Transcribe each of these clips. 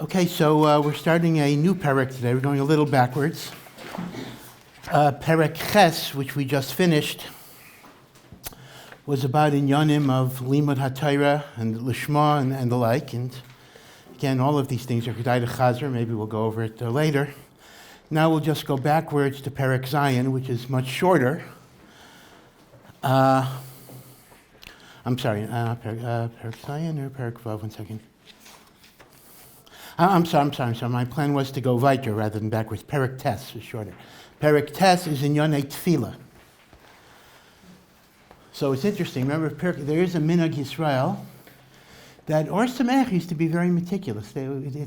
Okay, so we're starting a new perek today. We're going a little backwards. Perek Ches, which we just finished, was about inyanim of limud haTorah and lishma and the like. And again, all of these things are kedai chazer. Maybe we'll go over it later. Now we'll just go backwards to Perek Zayin, which is much shorter. I'm sorry, Perek Zayin or Perek Vav? 1 second. I'm sorry. My plan was to go weiter rather than backwards. Perek Tes is shorter. Perek Tes is in Yonei Teffilah. So it's interesting. Remember, there is a minhag Yisrael that Or Samech used to be very meticulous.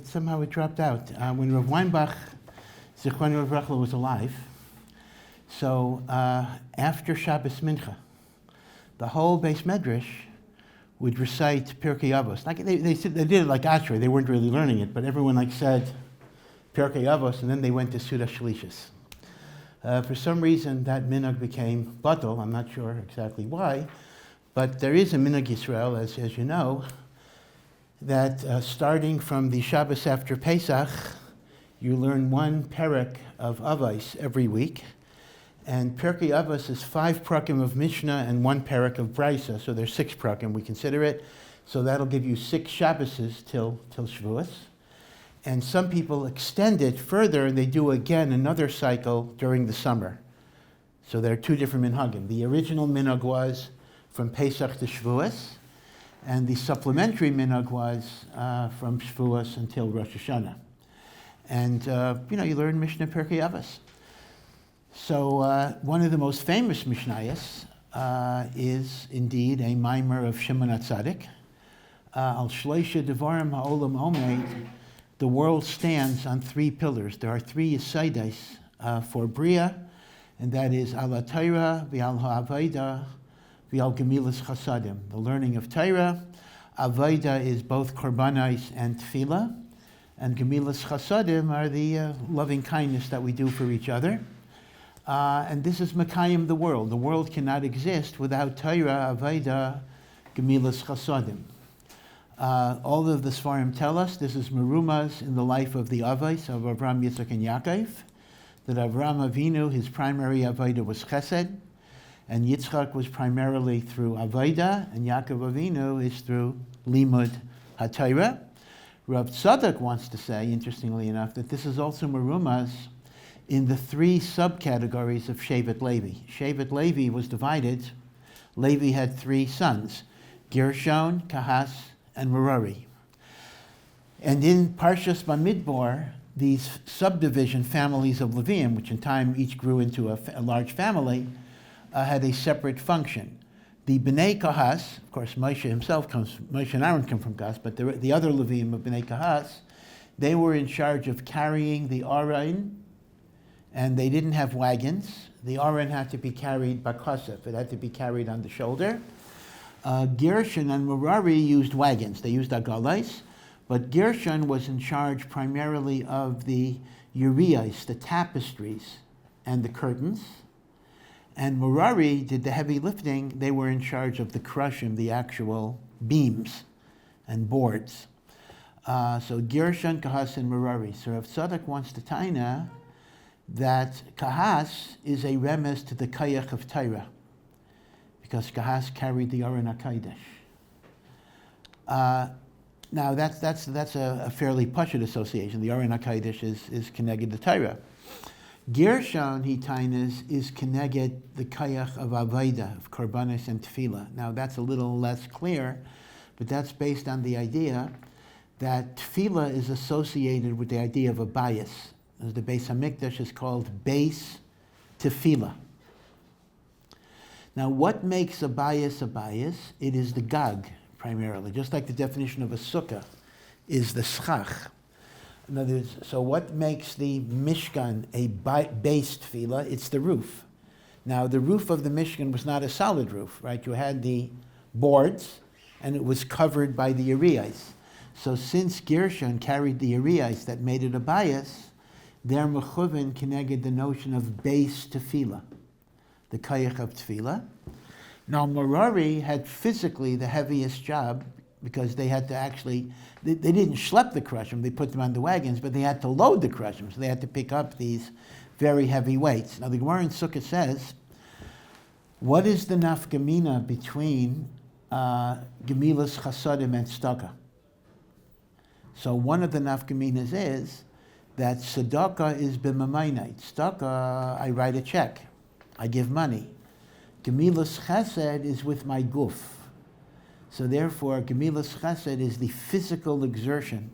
Somehow it dropped out. When Rav Weinbach, Zichron Rav was alive, so after Shabbos Mincha, the whole Beis Medrash would recite Pirkei Avos. Like they did it like Ashrei. They weren't really learning it, but everyone said Pirkei Avos, and then they went to Suda Shalishis. For some reason, that minhag became batal. I'm not sure exactly why, but there is a minhag Yisrael, as you know, that starting from the Shabbos after Pesach, you learn one perek of Avos every week. And Pirkei Avos is 5 prakim of Mishnah and 1 perek of Brisa, so there's 6 prakim, we consider it. So that'll give you 6 Shabboses till Shavuos. And some people extend it further, and they do again another cycle during the summer. So there are 2 different minhagim. The original minhag was from Pesach to Shavuos, and the supplementary minhag was from Shavuos until Rosh Hashanah. And you learn Mishnah Pirkei Avos. So one of the most famous Mishnayos is indeed a mimer of Shimon HaTzadik. Al Shleisha Devarim Ha'olam Omeid, the world stands on 3 pillars. There are 3 Yesaides for Bria, and that is Al HaTorah, V'al HaAvayda, V'al Gemilas Chasadim, the learning of Torah. Avayda is both Korbanais and Tefillah, and Gemilas Chasadim are the loving kindness that we do for each other. And this is Makayim the world. The world cannot exist without Torah, Avayda, Gemilas Chasadim. All of the Sfarim tell us this is Merumaz in the life of the Avos of Avraham, Yitzchak, and Yaakov, that Avraham Avinu, his primary Avayda was Chesed, and Yitzchak was primarily through Avayda, and Yaakov Avinu is through Limud HaTorah. Rav Tzadok wants to say, interestingly enough, that this is also Merumaz in the 3 subcategories of Shevet Levi. Shevet Levi was divided. Levi had 3 sons, Gershon, Kahas, and Merari. And in Parshas Bamidbar, these subdivision families of Leviim, which in time each grew into a large family, had a separate function. The Bnei Kahas, of course Moshe and Aaron come from Kahas, but the other Leviim of Bnei Kahas, they were in charge of carrying the Aron, and they didn't have wagons. The Aron had to be carried bakosef. It had to be carried on the shoulder. Gershon and Merari used wagons. They used agalais, but Gershon was in charge primarily of the urias, the tapestries, and the curtains. And Merari did the heavy lifting. They were in charge of the krushim, the actual beams and boards. So Gershon, Kahas, and Merari. So Rav Tzadok wants to taina that Kahas is a remez to the Kayach of Torah, because Kahas carried the Aron HaKodesh. Now that's a fairly pashut association. The Aron HaKodesh is Keneged the Torah. Gershon, he tainas, is Keneged the Kayach of Avayda, of Korbanos and Tefillah. Now that's a little less clear, but that's based on the idea that Tefillah is associated with the idea of a bias. As the Beis HaMikdash is called Beis Tefillah. Now, what makes a bias? It is the gag, primarily. Just like the definition of a sukkah is the schach. In other words, so what makes the Mishkan a Beis Tefillah? It's the roof. Now, the roof of the Mishkan was not a solid roof, right? You had the boards, and it was covered by the urias. So since Gershon carried the urias that made it a bias, they're mechuvin connected the notion of Beis Tefillah, the Kayach of Tefillah. Now Merari had physically the heaviest job because they had to actually, they didn't schlep the krushim, they put them on the wagons, but they had to load the krushim, so they had to pick up these very heavy weights. Now the Gemara in Sukkah says, what is the nafkamina between gemilas chasadim and tzedakah? So one of the nafkaminas is that tzedakah is b'mamaynait. Tzedakah, I write a check, I give money. Gemilas chesed is with my guf. So therefore, gemilas chesed is the physical exertion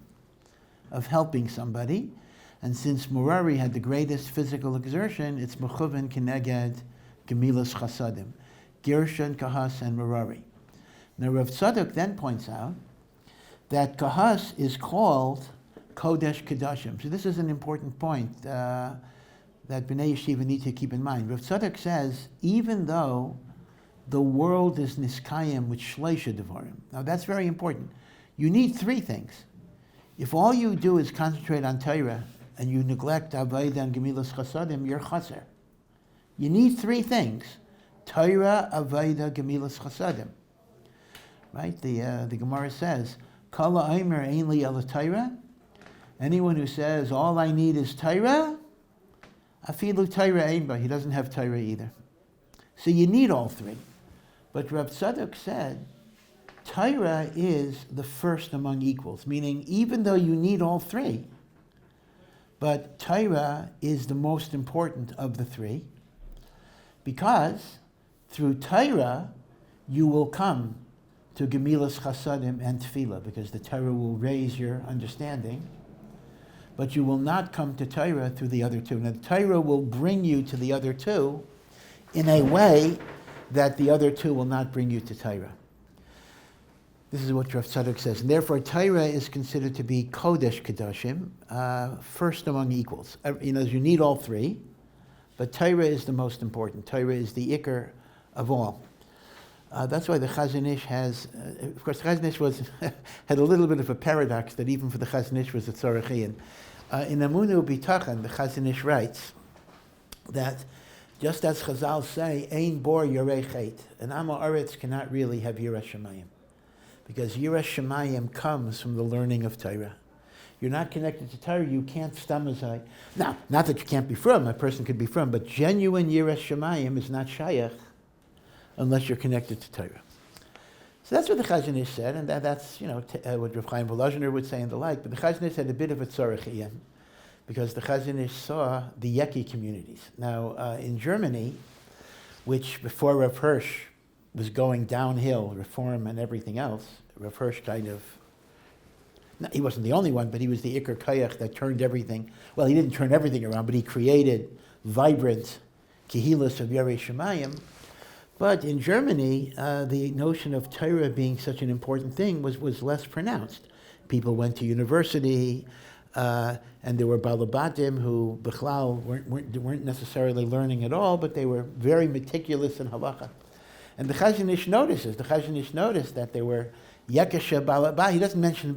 of helping somebody. And since Merari had the greatest physical exertion, it's mechuven keneged gemilas chasadim. Gershon, Kahas, and Merari. Now Rav Tzadok then points out that Kahas is called Kodesh Kedashim. So this is an important point that Bnei Yeshiva need to keep in mind. Rav Tzadok says, even though the world is niskayim with shleisha devarim. Now that's very important. You need three things. If all you do is concentrate on Torah and you neglect Avodah and Gemilas Chasadim, you're chaser. You need three things. Torah, Avodah, Gemilas Chasadim. Right? The Gemara says, Kala Aimer Ein Li Ela Torah. Anyone who says, all I need is Torah, Afilu Torah Ein Ba. He doesn't have Torah either. So you need all three. But Rav Tzadok said, Torah is the first among equals, meaning even though you need all three, but Torah is the most important of the three, because through Torah you will come to Gemilas Chasadim and Teffilah, because the Torah will raise your understanding, but you will not come to Torah through the other two. Now, the Torah will bring you to the other two in a way that the other two will not bring you to Torah. This is what Rav Tzadok says. And therefore, Torah is considered to be Kodesh Kedashim, first among equals. You need all three, but Torah is the most important. Torah is the Iker of all. That's why the Chazon Ish has, of course, the Chazon Ish had a little bit of a paradox that even for the Chazon Ish was a tzarachian. In Amunu B'tachan, the Chazon Ish writes that just as Chazal say, Ein bor yorei chet, an Am Haaretz cannot really have Yiras Shamayim, because Yiras Shamayim comes from the learning of Torah. You're not connected to Torah, you can't stamazai. Now, not that you can't be from, a person could be from, but genuine Yiras Shamayim is not shayach unless you're connected to Torah. So that's what the Chazon Ish said, and that's what Rav Chaim Volozhiner would say and the like. But the Chazon Ish had a bit of a tzorach, because the Chazon Ish saw the Yeki communities. Now, in Germany, which before Rav Hirsch was going downhill, reform and everything else, Rav Hirsch he wasn't the only one, but he was the Iker Kayach that turned everything. Well, he didn't turn everything around, but he created vibrant Kehilas of Yerei Shemayim. But in Germany, the notion of Torah being such an important thing was less pronounced. People went to university, and there were balabatim who bichlal weren't necessarily learning at all, but they were very meticulous in halacha. And the Chazon Ish noticed that there were yekesha balabah. He doesn't mention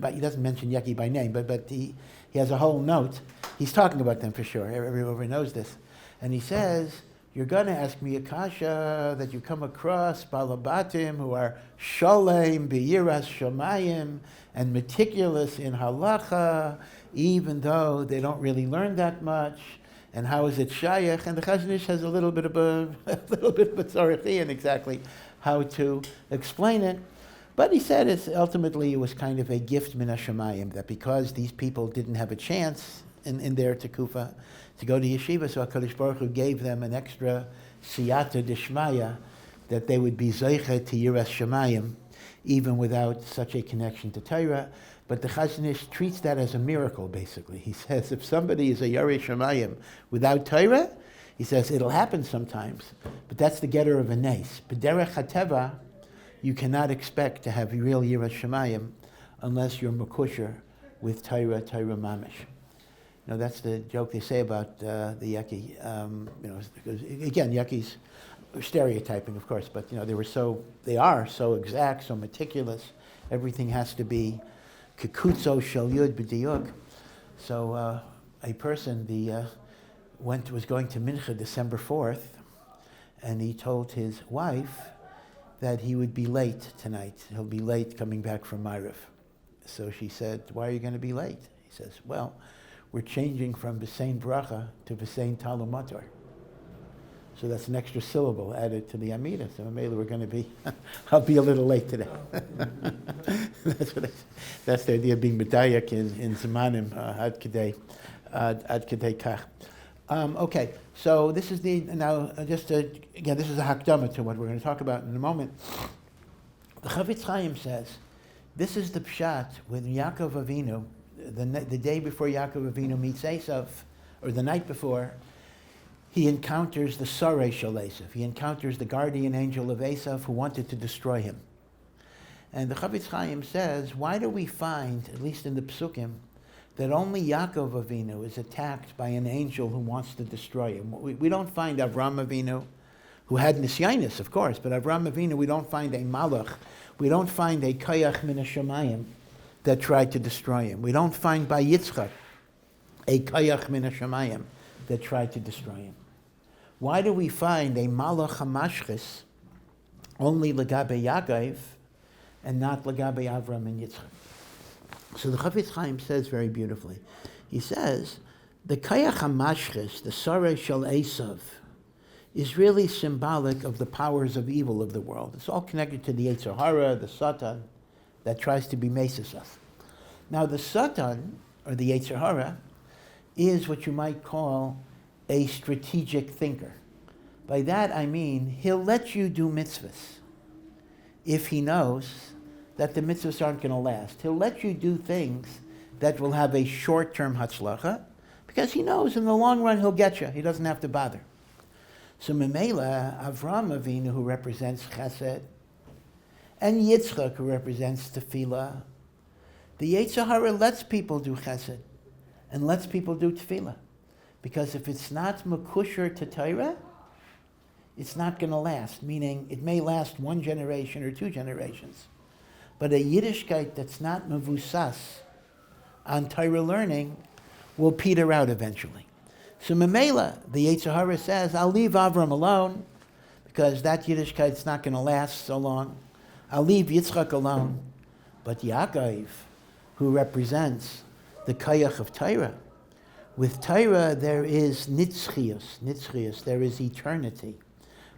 Yeki by name, but he has a whole note. He's talking about them for sure. Everyone knows this, and he says, you're going to ask me a kasha that you come across balabatim who are sholem b'yiras shamayim and meticulous in halacha, even though they don't really learn that much. And how is it shayach? And the Chazon Ish has a little bit of a tzorech in exactly how to explain it. But he said ultimately it was kind of a gift min hashamayim, that because these people didn't have a chance in their tekufa to go to yeshiva, so HaKadosh Baruch Hu gave them an extra siyata dishmaya that they would be zeicha to yiras shamayim, even without such a connection to Torah. But the Chazon Ish treats that as a miracle, basically. He says if somebody is a Yarei Shamayim without Torah, he says it'll happen sometimes, but that's the getter of a nes. B'derech hateva, you cannot expect to have real Yiras Shamayim unless you're makusher with Torah mamish. That's the joke they say about the Yeki. Because, again, Yeki's stereotyping, of course, but they are so exact, so meticulous. Everything has to be kikutzo shel yud b'diyuk. So a person was going to Mincha December 4th, and he told his wife, that he would be late tonight. He'll be late coming back from Ma'ariv. So she said, why are you going to be late? He says, well, we're changing from B'sein Bracha to B'sein Talum Mator. So that's an extra syllable added to the Amida. So maybe we're going to be, I'll be a little late today. That's the idea of being Medayak in Zemanim, Ad Kedei Kach. Okay, so this is again, this is a hakdama to what we're going to talk about in a moment. The Chavetz Chaim says, this is the pshat when Yaakov Avinu, the day before Yaakov Avinu meets Esav, or the night before, he encounters the Sarei Shel Esav. He encounters the guardian angel of Esav who wanted to destroy him. And the Chavetz Chaim says, why do we find, at least in the Psukim, that only Yaakov Avinu is attacked by an angel who wants to destroy him? We don't find Avram Avinu, who had Nisyanis, of course, but Avram Avinu, we don't find a Malach, we don't find a Kayach min HaShamayim that tried to destroy him. We don't find by Yitzchak a Kayach min HaShamayim that tried to destroy him. Why do we find a Malach HaMashchis only Lagabe Yaakov and not Lagabe Avram and Yitzchak? So the Chavetz Chaim says very beautifully. He says, the Kayach HaMashchis, the Sarei Shel Esav, is really symbolic of the powers of evil of the world. It's all connected to the Yetzer Hara, the Satan, that tries to be Mesesas. Now the Satan, or the Yetzer Hara, is what you might call a strategic thinker. By that I mean, he'll let you do mitzvahs if he knows that the mitzvahs aren't going to last. He'll let you do things that will have a short-term hatzlacha, because he knows in the long run he'll get you. He doesn't have to bother. So Memela, Avram Avinu, who represents Chesed, and Yitzchak, who represents Teffilah, the Yetzer Hara lets people do Chesed and lets people do Tefillah. Because if it's not Mekusher to Torah, it's not going to last. Meaning, it may last one generation or two generations. But a Yiddishkeit that's not Mevusas on Torah learning will peter out eventually. So Memela, the Yetzer Hara says, I'll leave Avram alone, because that Yiddishkeit's not going to last so long. I'll leave Yitzchak alone. But Yaakov, who represents the Kayach of Torah, with Torah there is nitzchius, there is eternity.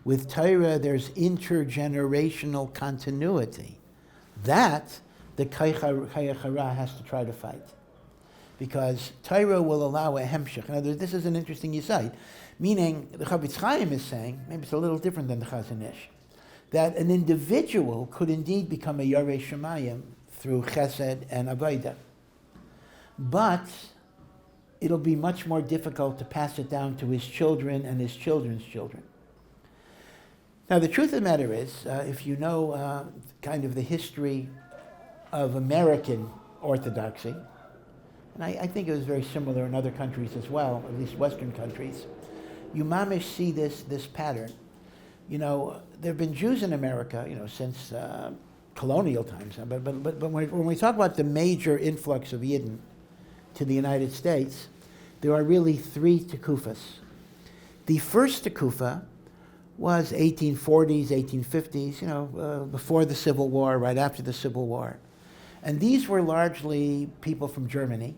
With Torah there's intergenerational continuity. That the Kayach Hara has to try to fight. Because Torah will allow a hemshech. Now this is an interesting yesod, meaning the Chavetz Chaim is saying, maybe it's a little different than the Chazon Ish, that an individual could indeed become a Yarei Shemayim through Chesed and Avodah. But it'll be much more difficult to pass it down to his children and his children's children. Now the truth of the matter is, if you know kind of the history of American Orthodoxy, and I think it was very similar in other countries as well, at least Western countries, you mamish see this pattern. You know, there have been Jews in America, you know, since colonial times. But when we talk about the major influx of Yidden to the United States, there are really three tekufas. The first tekufa was 1840s, 1850s, you know, before the Civil War, right after the Civil War. And these were largely people from Germany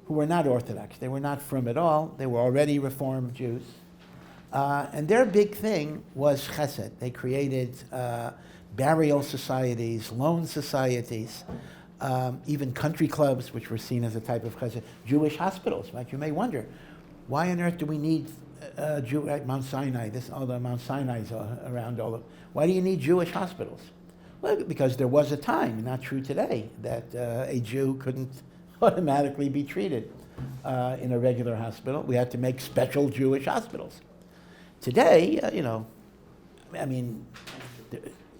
who were not Orthodox. They were not from at all. They were already Reformed Jews. And their big thing was chesed. They created burial societies, loan societies, even country clubs, which were seen as a type of chesed. Jewish hospitals, right? You may wonder, why on earth do we need Jew at Mount Sinai? All the Mount Sinai's around all of. Why do you need Jewish hospitals? Well, because there was a time, not true today, that a Jew couldn't automatically be treated in a regular hospital. We had to make special Jewish hospitals. Today, you know, I mean,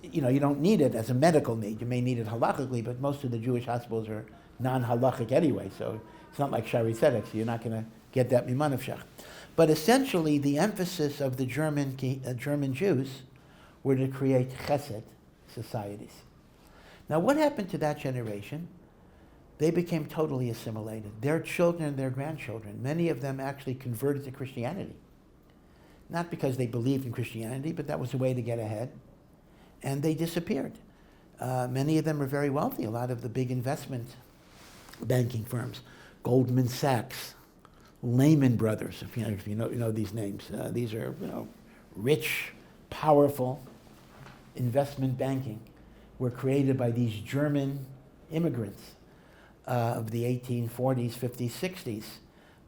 you know, you don't need it as a medical need. You may need it halachically, but most of the Jewish hospitals are non-halachic anyway, so it's not like Shari Tzedek, so you're not going to get that mimanavshach. But essentially, the emphasis of the German Jews were to create chesed societies. Now, what happened to that generation? They became totally assimilated. Their children and their grandchildren, many of them actually converted to Christianity. Not because they believed in Christianity, but that was a way to get ahead. and they disappeared. Many of them are very wealthy. A lot of the big investment banking firms, Goldman Sachs, Lehman Brothers, if you know these names. These are rich, powerful investment banking were created by these German immigrants of the 1840s, 50s, 60s,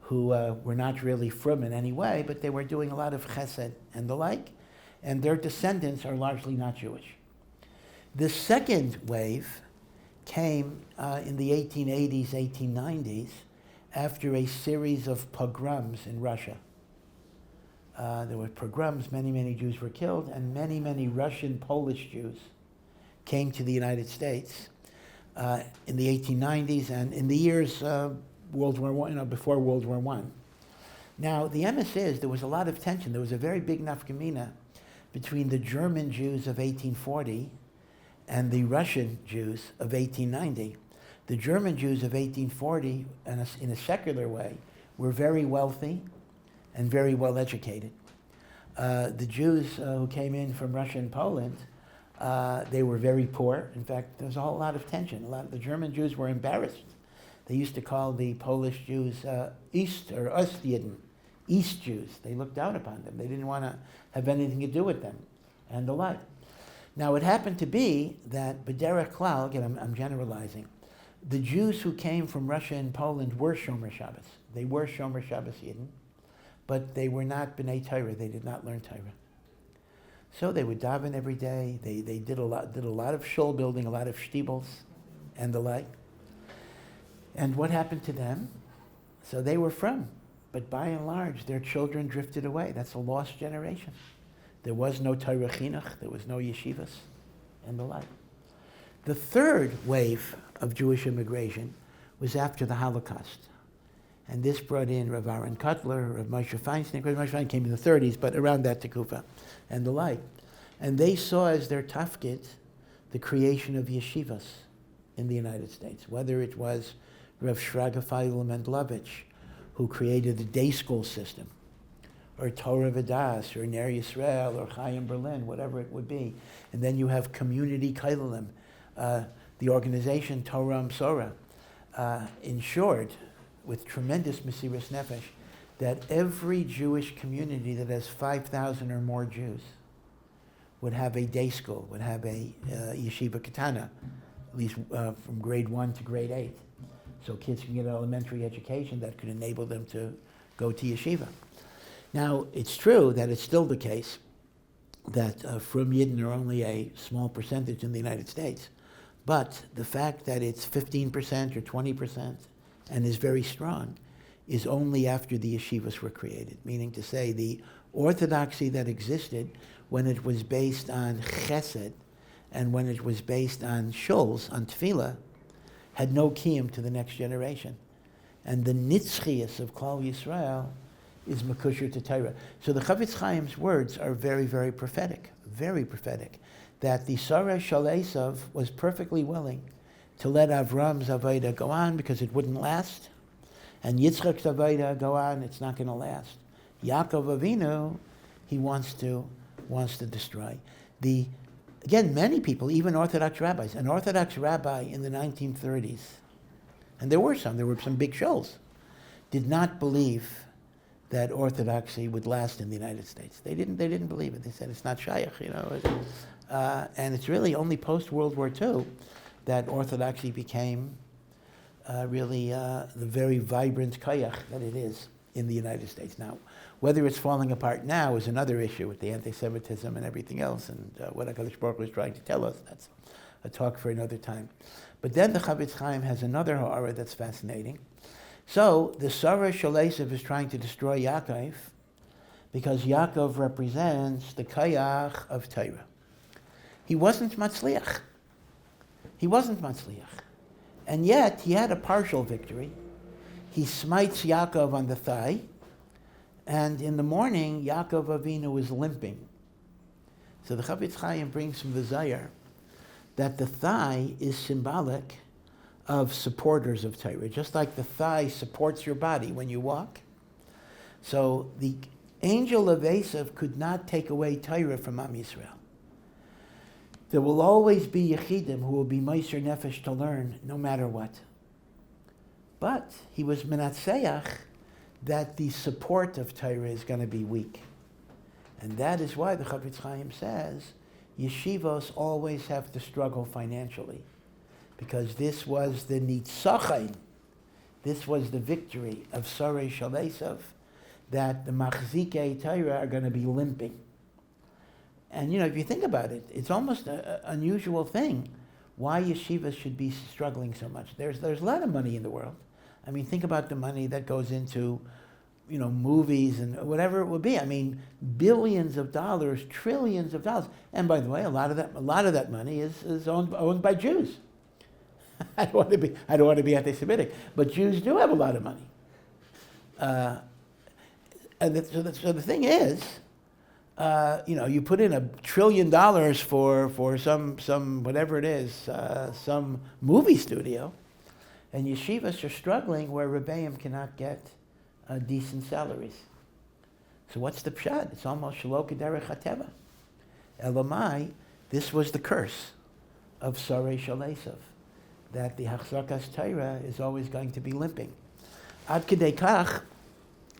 who were not really frum in any way, but they were doing a lot of chesed and the like, and their descendants are largely not Jewish. The second wave came in the 1880s, 1890s, after a series of pogroms in Russia. There were pogroms, many Jews were killed, and many Russian, Polish Jews came to the United States in the 1890s and in the years World War I, before World War I. Now, the emes is there was a lot of tension. There was a very big nafkamina between the German Jews of 1840 and the Russian Jews of 1890. The German Jews of 1840, in a secular way, were very wealthy and very well educated. The Jews who came in from Russia and Poland, they were very poor. In fact, there was a whole lot of tension. A lot of the German Jews were embarrassed. They used to call the Polish Jews East or Ostjuden, East Jews. They looked down upon them. They didn't want to have anything to do with them, and the like. Now, it happened to be that B'derech Klal, again, I'm generalizing, the Jews who came from Russia and Poland were Shomer Shabbos. They were Shomer Shabbos Yidden, but they were not B'nai Torah. They did not learn Torah. So they would daven every day. They did a lot of shul building, a lot of shtibels, and the like. And what happened to them? So they were from, but by and large, their children drifted away. That's a lost generation. There was no Torah chinuch, there was no yeshivas, and the like. The third wave of Jewish immigration was after the Holocaust. And this brought in Rav Aaron Kotler, Rav Moshe Feinstein. Rav Moshe Feinstein came in the 30s, but around that tekufa, and the like. And they saw as their tafkid the creation of yeshivas in the United States, whether it was Rav Shraga Feivel Mendlovich, who created the day school system, or Torah V'das, or Ner Yisrael, or Chaim Berlin, whatever it would be. And then you have community kailalim, the organization Torah Amsora, ensured with tremendous Mesiras Nefesh that every Jewish community that has 5,000 or more Jews would have a day school, would have a yeshiva katana, at least from grade 1 to grade 8. So kids can get an elementary education that could enable them to go to yeshiva. Now, it's true that it's still the case that frum Yidden are only a small percentage in the United States, but the fact that it's 15% or 20% and is very strong is only after the yeshivas were created, meaning to say the orthodoxy that existed when it was based on chesed and when it was based on shuls, on Teffilah, had no kiyum to the next generation. And the nitzchias of Klal Yisrael is makusher to Torah. So the Chavetz Chaim's words are very prophetic, that the Sarah Shal Esav was perfectly willing to let Avram's Avodah go on because it wouldn't last, and Yitzchak's Avodah go on, it's not going to last. Yaakov Avinu, he wants to destroy. Again, many people, even Orthodox rabbis, an Orthodox rabbi in the 1930s, and there were some big shows, did not believe that Orthodoxy would last in the United States. They didn't believe it. They said it's not shayach, and it's really only post-World War II that Orthodoxy became really the very vibrant koyach that it is in the United States. Now, whether it's falling apart now is another issue with the anti-Semitism and everything else, and what HaKadosh Baruch Hu is trying to tell us. That's a talk for another time. But then the Chavetz Chaim has another ha'ara that's fascinating. So the Sarah Shal Esav is trying to destroy Yaakov because Yaakov represents the koyach of Torah. He wasn't matzliach. And yet, he had a partial victory. He smites Yaakov on the thigh, and in the morning, Yaakov Avinu is limping. So the Chavetz Chaim brings from the Zayar that the thigh is symbolic of supporters of Torah, just like the thigh supports your body when you walk. So the angel of Esav could not take away Torah from Am Yisrael. There will always be Yechidim who will be Meiser Nefesh to learn no matter what. But he was menatseach that the support of Torah is going to be weak. And that is why the Chafetz Chaim says yeshivos always have to struggle financially. Because this was the nitzachin, this was the victory of Sarei Shalesav, that the Machzikei Torah are going to be limping. And if you think about it, it's almost an unusual thing why yeshivas should be struggling so much. There's a lot of money in the world. I mean, think about the money that goes into, movies and whatever it would be. I mean, billions of dollars, trillions of dollars. And by the way, a lot of that money is owned by Jews. I don't want to be anti-Semitic, but Jews do have a lot of money. So the thing is, you put in $1 trillion for some whatever it is, some movie studio, and yeshivas are struggling where rebbeim cannot get decent salaries. So what's the pshat? It's almost shelo k'derech hateva. Elamai, this was the curse of Sarei Shalesav, that the Hachzakas Torah is always going to be limping. Ad kedei kach,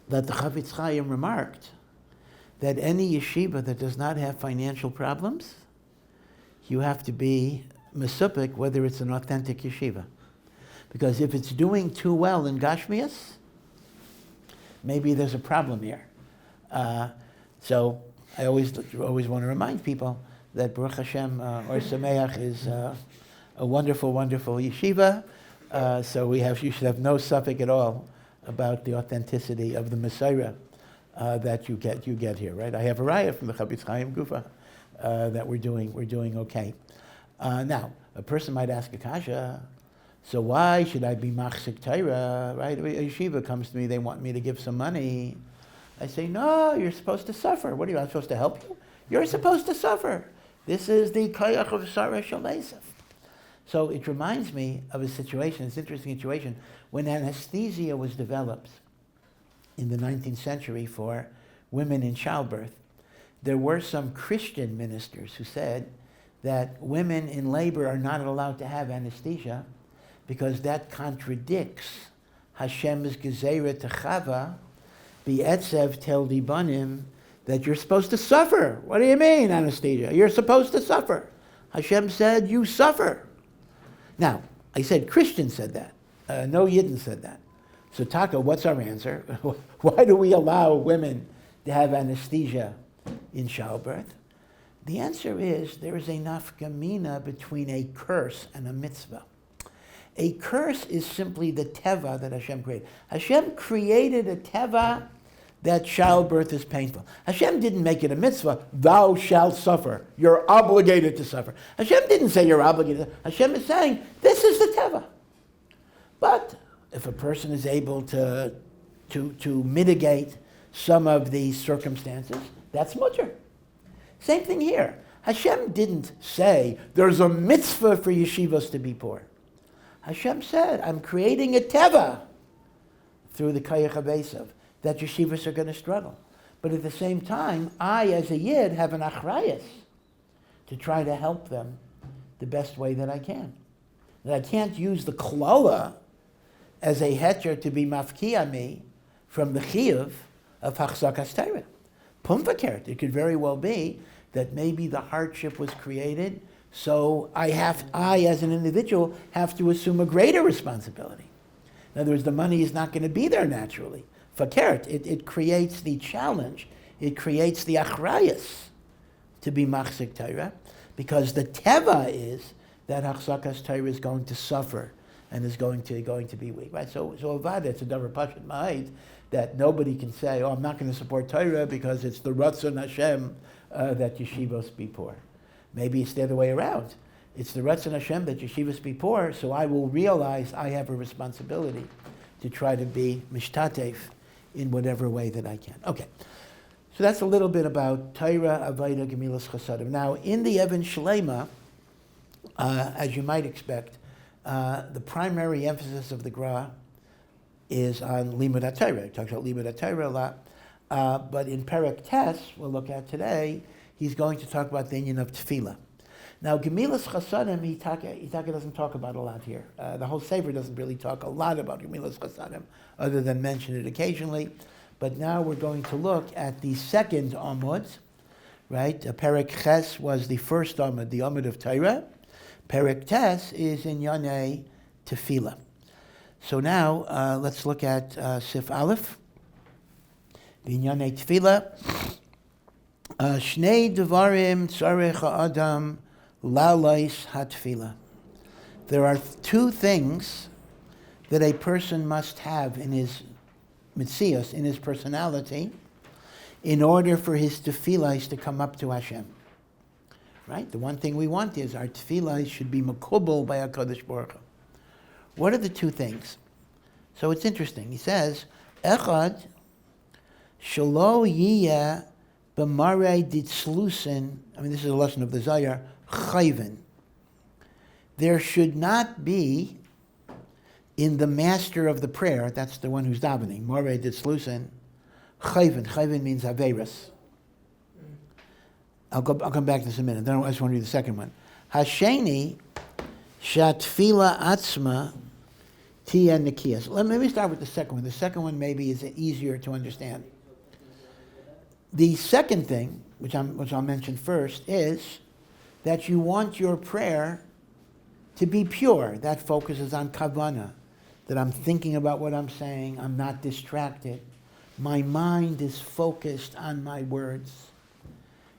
that the Chafetz Chaim remarked that any yeshiva that does not have financial problems, you have to be mesupik whether it's an authentic yeshiva. Because if it's doing too well in Gashmias, maybe there's a problem here. So I always want to remind people that Baruch Hashem, Or Sameach is a wonderful, wonderful yeshiva. So you should have no suffix at all about the authenticity of the Messiah that you get here, right? I have a raya from the Chafetz Chaim Gufa that we're doing okay. Now, a person might ask a kasha, so why should I be machzik Torah, right? A yeshiva comes to me, they want me to give some money. I say, no, you're supposed to suffer. What are you, I'm supposed to help you? You're supposed to suffer. This is the koyach of Sarei Shalesav. So it reminds me of a situation, it's an interesting situation, when anesthesia was developed in the 19th century for women in childbirth. There were some Christian ministers who said that women in labor are not allowed to have anesthesia because that contradicts Hashem's gezerah to Chava, B'etzev tel dibanim, that you're supposed to suffer. What do you mean, anesthesia? You're supposed to suffer. Hashem said, you suffer. Now, I said Christians said that. No Yidden said that. So Taka, what's our answer? Why do we allow women to have anesthesia in childbirth? The answer is there is a nafkamina between a curse and a mitzvah. A curse is simply the teva that Hashem created. Hashem created a teva that childbirth is painful. Hashem didn't make it a mitzvah, thou shalt suffer. You're obligated to suffer. Hashem didn't say you're obligated. Hashem is saying, this is the teva. But if a person is able to mitigate some of these circumstances, that's mutter. Same thing here. Hashem didn't say there's a mitzvah for yeshivas to be poor. Hashem said, I'm creating a teva through the Kayach HaBesav that yeshivas are going to struggle. But at the same time, I, as a Yid, have an achrayus to try to help them the best way that I can. That I can't use the klala as a heter to be mafkiya me from the chiyuv of hachzakas Torah. Pumvakert, it could very well be that maybe the hardship was created, so I as an individual, have to assume a greater responsibility. In other words, the money is not going to be there naturally. Fakert, it creates the challenge, it creates the achrayus to be machzik Torah, because the teva is that hachzakas Torah is going to suffer and is going to be weak, right? So avada, it's a davar pashut ma'id that nobody can say, I'm not going to support Torah because it's the Ratzon Hashem that yeshivos be poor. Maybe it's the other way around. It's the Ratzon Hashem that yeshivos be poor, so I will realize I have a responsibility to try to be mishtatef in whatever way that I can. Okay, so that's a little bit about Torah, Avodah, Gemilas Chasadim. Now, in the Even Shelaima, as you might expect, the primary emphasis of the Gra is on Limud HaTorah. He talks about Limud HaTorah a lot. But in Perek Tes, we'll look at today, he's going to talk about the inyan of Teffilah. Now, Gemilas Chasadim, Yitzchak doesn't talk about a lot here. The whole Sefer doesn't really talk a lot about Gemilas Chasadim, other than mention it occasionally. But now we're going to look at the second Amud, right? Perek Ches was the first Amud, the Amud of Torah. Perek Tes is in Yanei Teffilah. So now let's look at Sif Aleph. In Yanei Teffilah. Shnei Devarim Tzarech Ha'adam Lalais HaTefillah. There are two things that a person must have in his mitzias, in his personality, in order for his tefillahs to come up to Hashem. Right? The one thing we want is our tefillahs should be makubal by HaKadosh Baruch Hu. What are the two things? So it's interesting. He says, Echad shelo yiyeh b'marei ditzlusin. I mean, this is a lesson of the Zayar. Chayven. There should not be in the master of the prayer, that's the one who's davening, Marei Ditzlusin, Chayven. Chayven means Averis. I'll come back to this in a minute. Then I just want to read the second one. Hasheni Shatfila Atzma Tia Nikiyas. Let me start with the second one. The second one maybe is easier to understand. The second thing, which I'll mention first, is that you want your prayer to be pure. That focuses on kavanah, that I'm thinking about what I'm saying, I'm not distracted. My mind is focused on my words,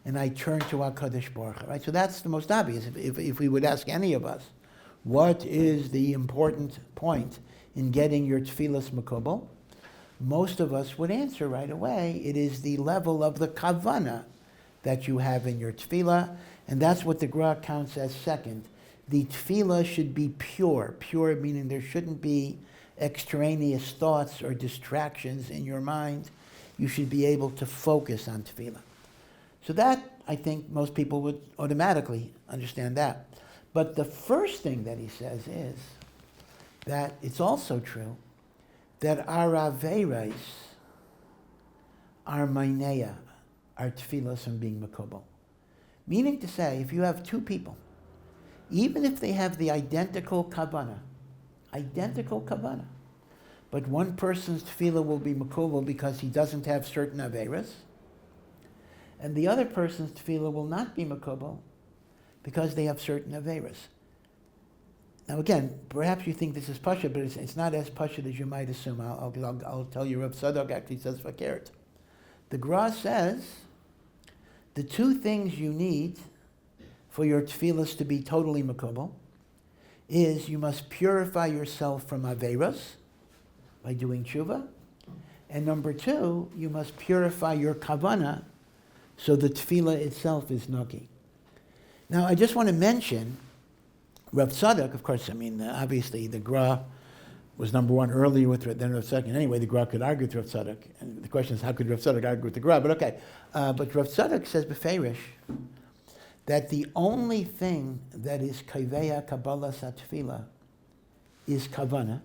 and I turn to HaKadosh Baruch Hu, right? So that's the most obvious. If we would ask any of us, what is the important point in getting your tefillas makubal? Most of us would answer right away, it is the level of the kavanah that you have in your tefillah, and that's what the Gra counts as second. The tefillah should be pure. Pure meaning there shouldn't be extraneous thoughts or distractions in your mind. You should be able to focus on tefillah. So that, I think, most people would automatically understand that. But the first thing that he says is that it's also true that our averais, our maineya, our tefillas from being makubal. Meaning to say, if you have two people, even if they have the identical kavanah, but one person's tefillah will be makubal because he doesn't have certain averas, and the other person's tefillah will not be makubal because they have certain averas. Now again, perhaps you think this is pasha, but it's not as pasha as you might assume. I'll tell you, Rav Tzadok actually says fakert. The Gra says the two things you need for your tefillas to be totally makubal is you must purify yourself from averas by doing tshuva, and number two, you must purify your kavanah so the tefillah itself is naki. Now, I just want to mention Rav Tzadok, of course, I mean, obviously the Gra was number one earlier with then Rav Tzadok. Anyway, the Gra could argue with Rav Tzadok. And the question is, how could Rav Tzadok argue with the Gra? But okay. But Rav Tzadok says beferish that the only thing that is kaveya kabbalah satfila is kavana.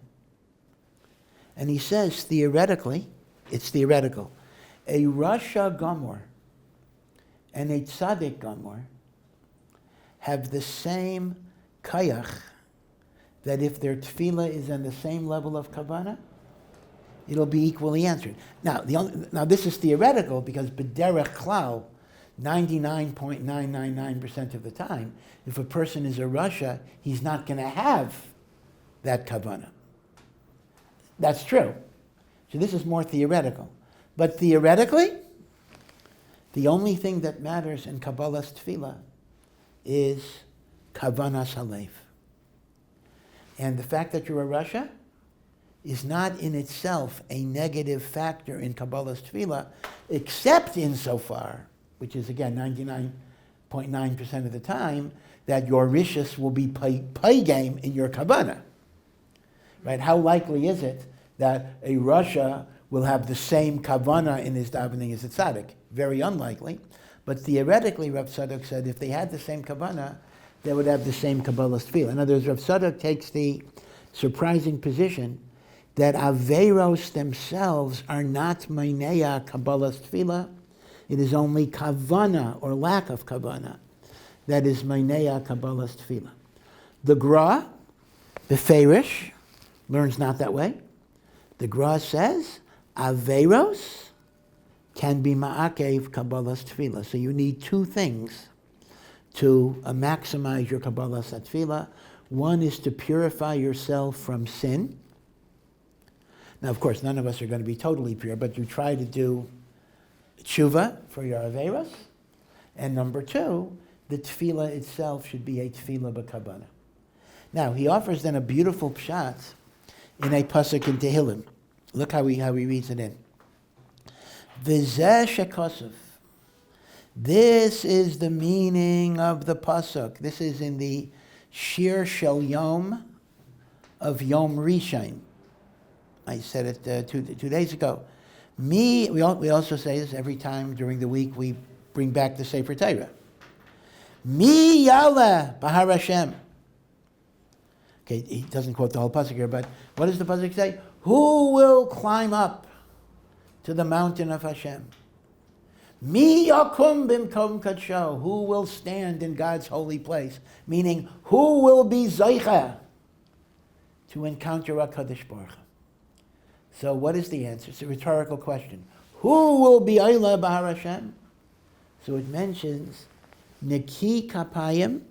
And he says, theoretically, it's theoretical, a Rasha Gamor and a Tzaddik Gamor have the same kayach, that if their tefillah is on the same level of kavanah, it'll be equally answered. Now, this is theoretical because b'derech klal, 99.999% of the time, if a person is a Rasha, he's not going to have that kavanah. That's true. So this is more theoretical. But theoretically, the only thing that matters in Kabbalah's tefillah is kavanas halev. And the fact that you're a Rasha is not in itself a negative factor in Kabbalah's tefillah, except insofar, which is again 99.9% of the time, that your rishus will be pay game in your kavanah. Right? How likely is it that a Rasha will have the same kavanah in his davening as a tzaddik? Very unlikely. But theoretically, Rav Tzadok said if they had the same kavanah, they would have the same Kabbalah's tefillah. In other words, Rav Tzadok takes the surprising position that averos themselves are not maineya Kabbalah's tefillah. It is only kavana, or lack of kavana, that is Mainea Kabbalah's Tefillah. The Gra, the Ferish, learns not that way. The Gra says, Averos can be Ma'akev Kabbalah's Tefillah. So you need two things to maximize your Kabbalah's Tefillah. One is to purify yourself from sin. Now, of course, none of us are going to be totally pure, but you try to do tshuva for your Averos. And number two, the Tefillah itself should be a Tefillah b'Kabbalah. Now, he offers then a beautiful pshat in a pasuk in Tehillim. Look how he reads it in. V'zeh shekosov. This is the meaning of the pasuk. This is in the Shir Shel Yom of Yom Rishon. I said it 2 days ago. We also say this every time during the week we bring back the Sefer Torah. Mi yala b'har Hashem. Okay, he doesn't quote the whole pasuk here, but what does the pasuk say? Who will climb up to the mountain of Hashem? Mi yakum bimkom kadsho. Who will stand in God's holy place? Meaning, who will be zoicha to encounter HaKadosh Baruch Hu? So what is the answer? It's a rhetorical question. Who will be Ayla B'har Hashem? So it mentions Neki Kapayim,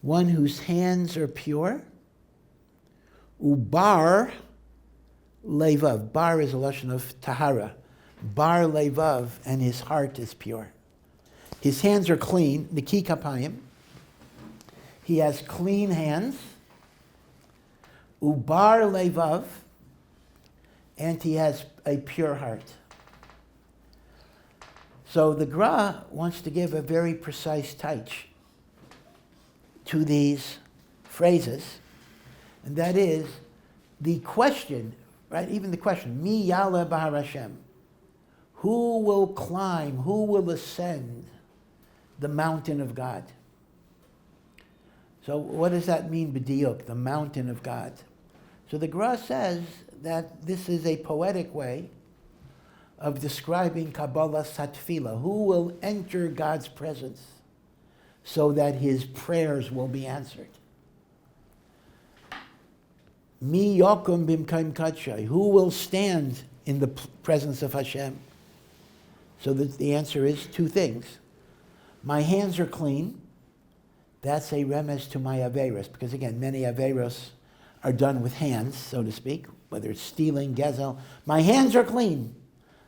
one whose hands are pure, Ubar Levav. Bar is a lashon of Tahara. Bar Levav, and his heart is pure. His hands are clean, Neki Kapayim. He has clean hands, Ubar Levav, and he has a pure heart. So the Gra wants to give a very precise touch to these phrases, and that is the question, right? Even the question, Mi Yala B'har Hashem. Who will climb, who will ascend the mountain of God? So what does that mean, b'diuk, the mountain of God? So the Gra says that this is a poetic way of describing Kabbalah Tefillah. Who will enter God's presence so that his prayers will be answered? Mi yokum bimkaim kadshay. Who will stand in the presence of Hashem? So the answer is two things. My hands are clean. That's a remez to my averos, because again, many averos are done with hands, so to speak, whether it's stealing, gezel. My hands are clean.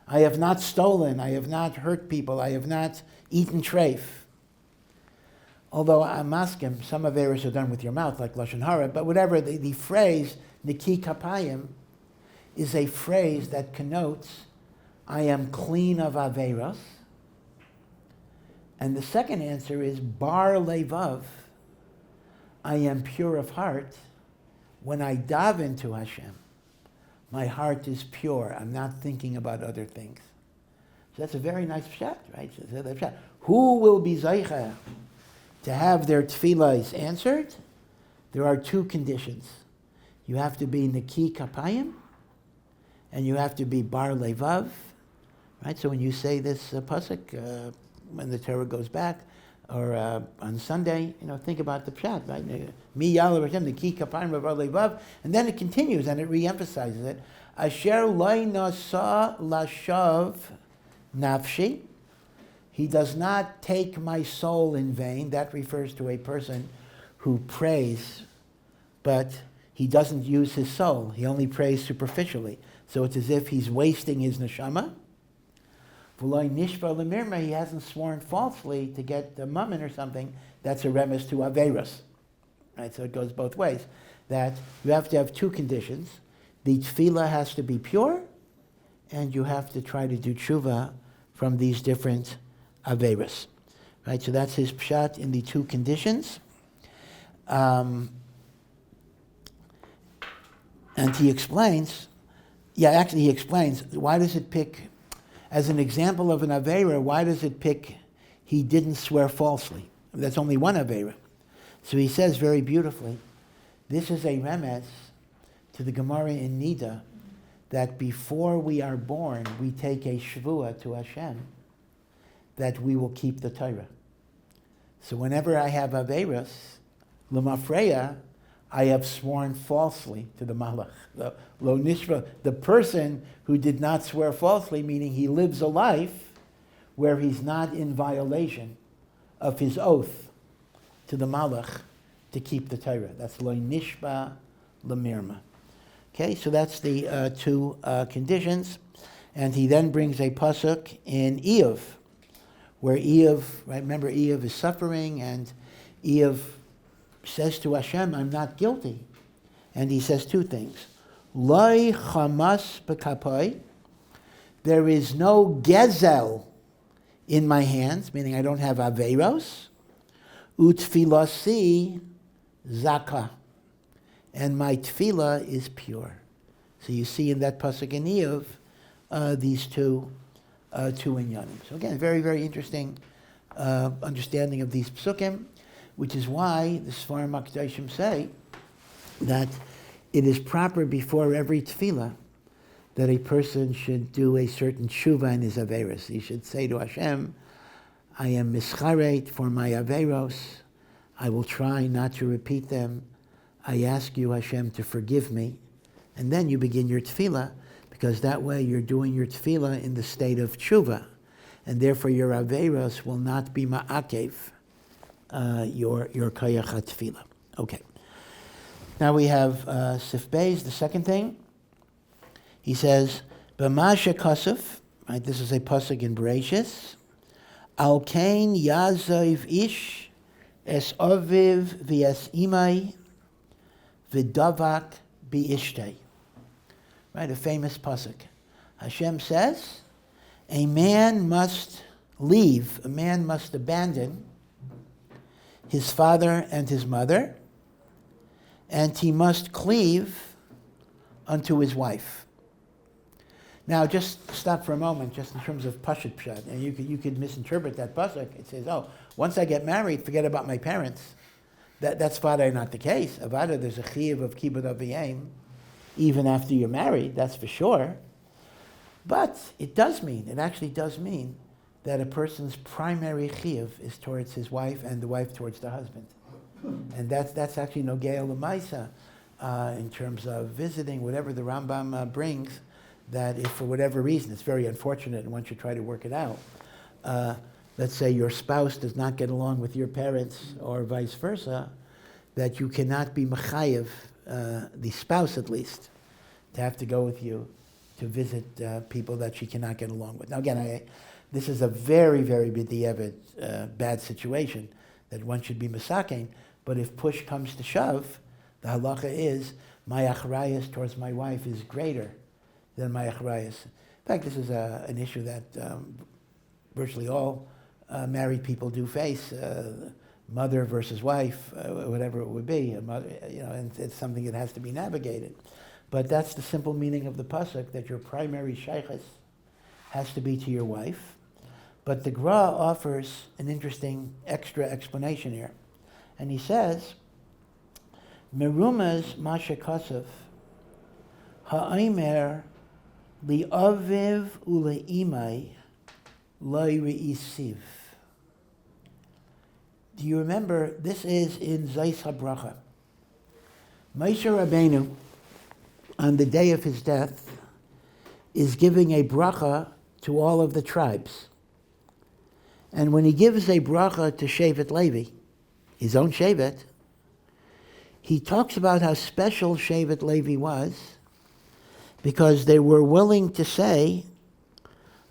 I have not stolen. I have not hurt people. I have not eaten treif. Although I'm asking, some averos are done with your mouth, like lashon hara, but whatever, the phrase, Neki Kapayim, is a phrase that connotes I am clean of averos. And the second answer is Bar Levav. I am pure of heart. When I daven to Hashem, my heart is pure. I'm not thinking about other things. So that's a very nice pshat, right? Who will be zaycha to have their tefillahs answered? There are two conditions. You have to be Neki Kapayim, and you have to be Bar Levav. Right? So when you say this pasuk, when the Torah goes back, or on Sunday, think about the pshat, right? Mi yala Hashem, Neki Kapayim Bar Levav, and then it continues and it reemphasizes it. Asher loy nasa lashav nafshi. He does not take my soul in vain. That refers to a person who prays, but he doesn't use his soul. He only prays superficially. So it's as if he's wasting his neshama. He hasn't sworn falsely to get the mammon or something. That's a remez to averos. Right? So it goes both ways. That you have to have two conditions. The tefillah has to be pure, and you have to try to do tshuva from these different averos. Right? So that's his pshat in the two conditions. And he explains, he explains, why does it pick, as an example of an Aveira, why does it pick, he didn't swear falsely? That's only one Aveira. So he says very beautifully, this is a remez to the Gemara in Nida, that before we are born, we take a shvua to Hashem, that we will keep the Torah. So whenever I have Averos, L'mafreya, I have sworn falsely to the Malach. Lo nishva, the person who did not swear falsely, meaning he lives a life where he's not in violation of his oath to the Malach to keep the Torah. That's lo nishba l'mirma. Okay, so that's the two conditions. And he then brings a pasuk in Eov, where Eov, right, remember Eov is suffering, and Eov says to Hashem, I'm not guilty. And he says two things. Loi chamas b'kapai, there is no gezel in my hands, meaning I don't have averos, utfilasi zaka, and my tefillah is pure. So you see in that pasuk in Eov, these two inyanim. So again, very, very interesting understanding of these psukim, which is why the Sfarim HaKadoshim say that it is proper before every tefillah that a person should do a certain tshuva in his averos. He should say to Hashem, I am mischaret for my averos. I will try not to repeat them. I ask you, Hashem, to forgive me. And then you begin your tefillah, because that way you're doing your tefillah in the state of tshuva, and therefore your averos will not be ma'akev your kayach tefillah. Okay. Now we have Sif Beis, the second thing. He says, B'masha kasuf, right, this is a pasuk in Bereshis, Al kain yazav ish es aviv v'es imai v'davak bi'ishtei. Right, a famous pasuk. Hashem says, a man must leave, a man must abandon his father and his mother, and he must cleave unto his wife. Now, just stop for a moment, just in terms of Pashut Pshat, and you could misinterpret that pasuk. It says, oh, once I get married, forget about my parents. That's Vada not the case. Avada, there's a chiyuv of kibbud aviyim, even after you're married, that's for sure. But it actually does mean that a person's primary chiyuv is towards his wife and the wife towards the husband. And that's actually nogea l'maisa in terms of visiting, whatever the Rambam brings, that if for whatever reason, it's very unfortunate and one should try to work it out. Let's say your spouse does not get along with your parents or vice versa, that you cannot be mechayev, the spouse at least, to have to go with you to visit people that she cannot get along with. Now again, this is a very, very bad situation that one should be masaking, but if push comes to shove, the halacha is, my achrayas towards my wife is greater than my achrayas. In fact, this is an issue that virtually all married people do face, mother versus wife, whatever it would be, and it's something that has to be navigated. But that's the simple meaning of the pasuk, that your primary shaykhis has to be to your wife. But the Gra offers an interesting extra explanation here. And he says, Merumas Masha Kasef, Ha'aimer li'aviv ule'imai lo'i re'isiv. Do you remember, this is in Zayis HaBracha. Moshe Rabbeinu, on the day of his death, is giving a bracha to all of the tribes. And when he gives a bracha to Shevet Levi, his own Shevet, he talks about how special Shevet Levi was, because they were willing to say,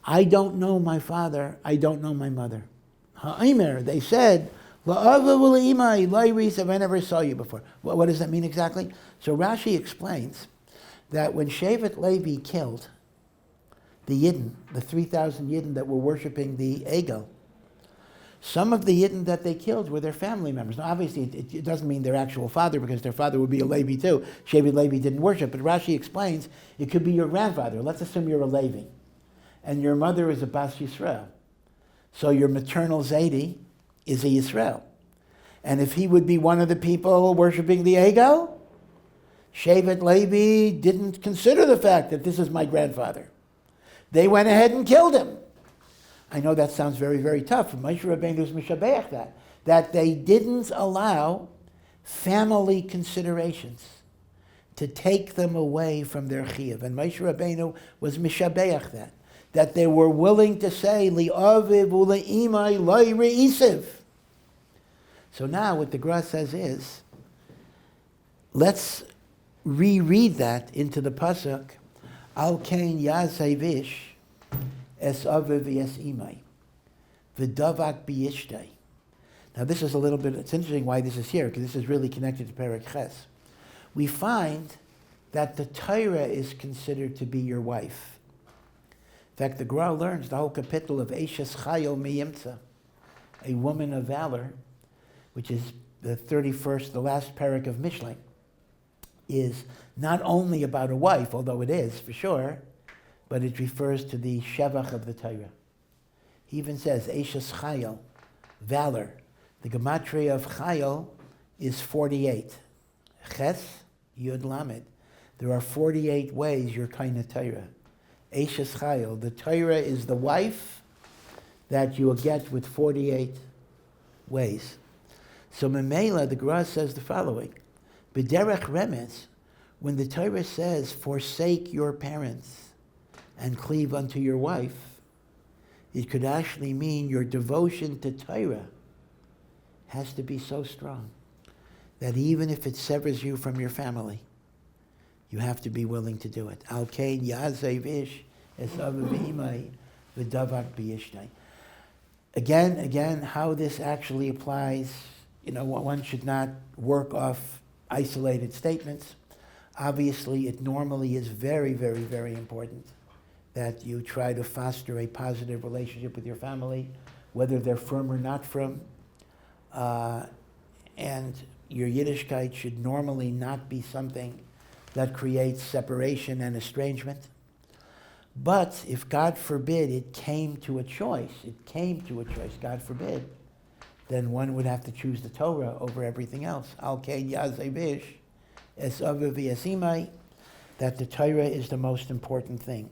I don't know my father, I don't know my mother. Ha'aimer, they said, La'ava v'la'imai, la'irisav, I never saw you before. What does that mean exactly? So Rashi explains that when Shevet Levi killed the Yidden, the 3,000 Yidden that were worshiping the Egel, some of the Yidden that they killed were their family members. Now, obviously, it doesn't mean their actual father, because their father would be a Levi too. Shevet Levi didn't worship, but Rashi explains it could be your grandfather. Let's assume you're a Levi, and your mother is a Bas Yisrael. So your maternal Zaidi is a Yisrael. And if he would be one of the people worshiping the Egel, Shevet Levi didn't consider the fact that this is my grandfather. They went ahead and killed him. I know that sounds very, very tough. Moshe Rabbeinu is mishabeach that. that they didn't allow family considerations to take them away from their chiyuv. And Moshe Rabbeinu was mishabeach that they were willing to say, li'aviv u'le'imai loy re'isiv. So now what the Gra says is, let's reread that into the pasuk, al kein yazevish es aviv es imai, v'davak b'yishtei. Now this is a little bit, it's interesting why this is here, because this is really connected to Perek Ches. We find that the Torah is considered to be your wife. In fact, the Gra learns the whole capital of Eishes Chayo Miyimtza, a woman of valor, which is the 31st, the last parak of Mishlei, is not only about a wife, although it is for sure, but it refers to the Shevach of the Torah. He even says, Eishes Chayo, valor. The gematria of Chayo is 48. Ches, Yud Lamed. There are 48 ways you're kind of Torah. Eishes Chayo. The Torah is the wife that you will get with 48 ways. So Memela, the Gra says the following. B'derech remes, when the Torah says, forsake your parents and cleave unto your wife, it could actually mean your devotion to Torah has to be so strong that even if it severs you from your family, you have to be willing to do it. Al kein yazev ish es aviv imai v'davak b'yishtei. Again, how this actually applies, one should not work off isolated statements. Obviously, it normally is very, very, very important that you try to foster a positive relationship with your family, whether they're from or not from. And your Yiddishkeit should normally not be something that creates separation and estrangement. But if, God forbid, it came to a choice, God forbid, then one would have to choose the Torah over everything else. Al kein yazevish es aviv es imai, that the Torah is the most important thing.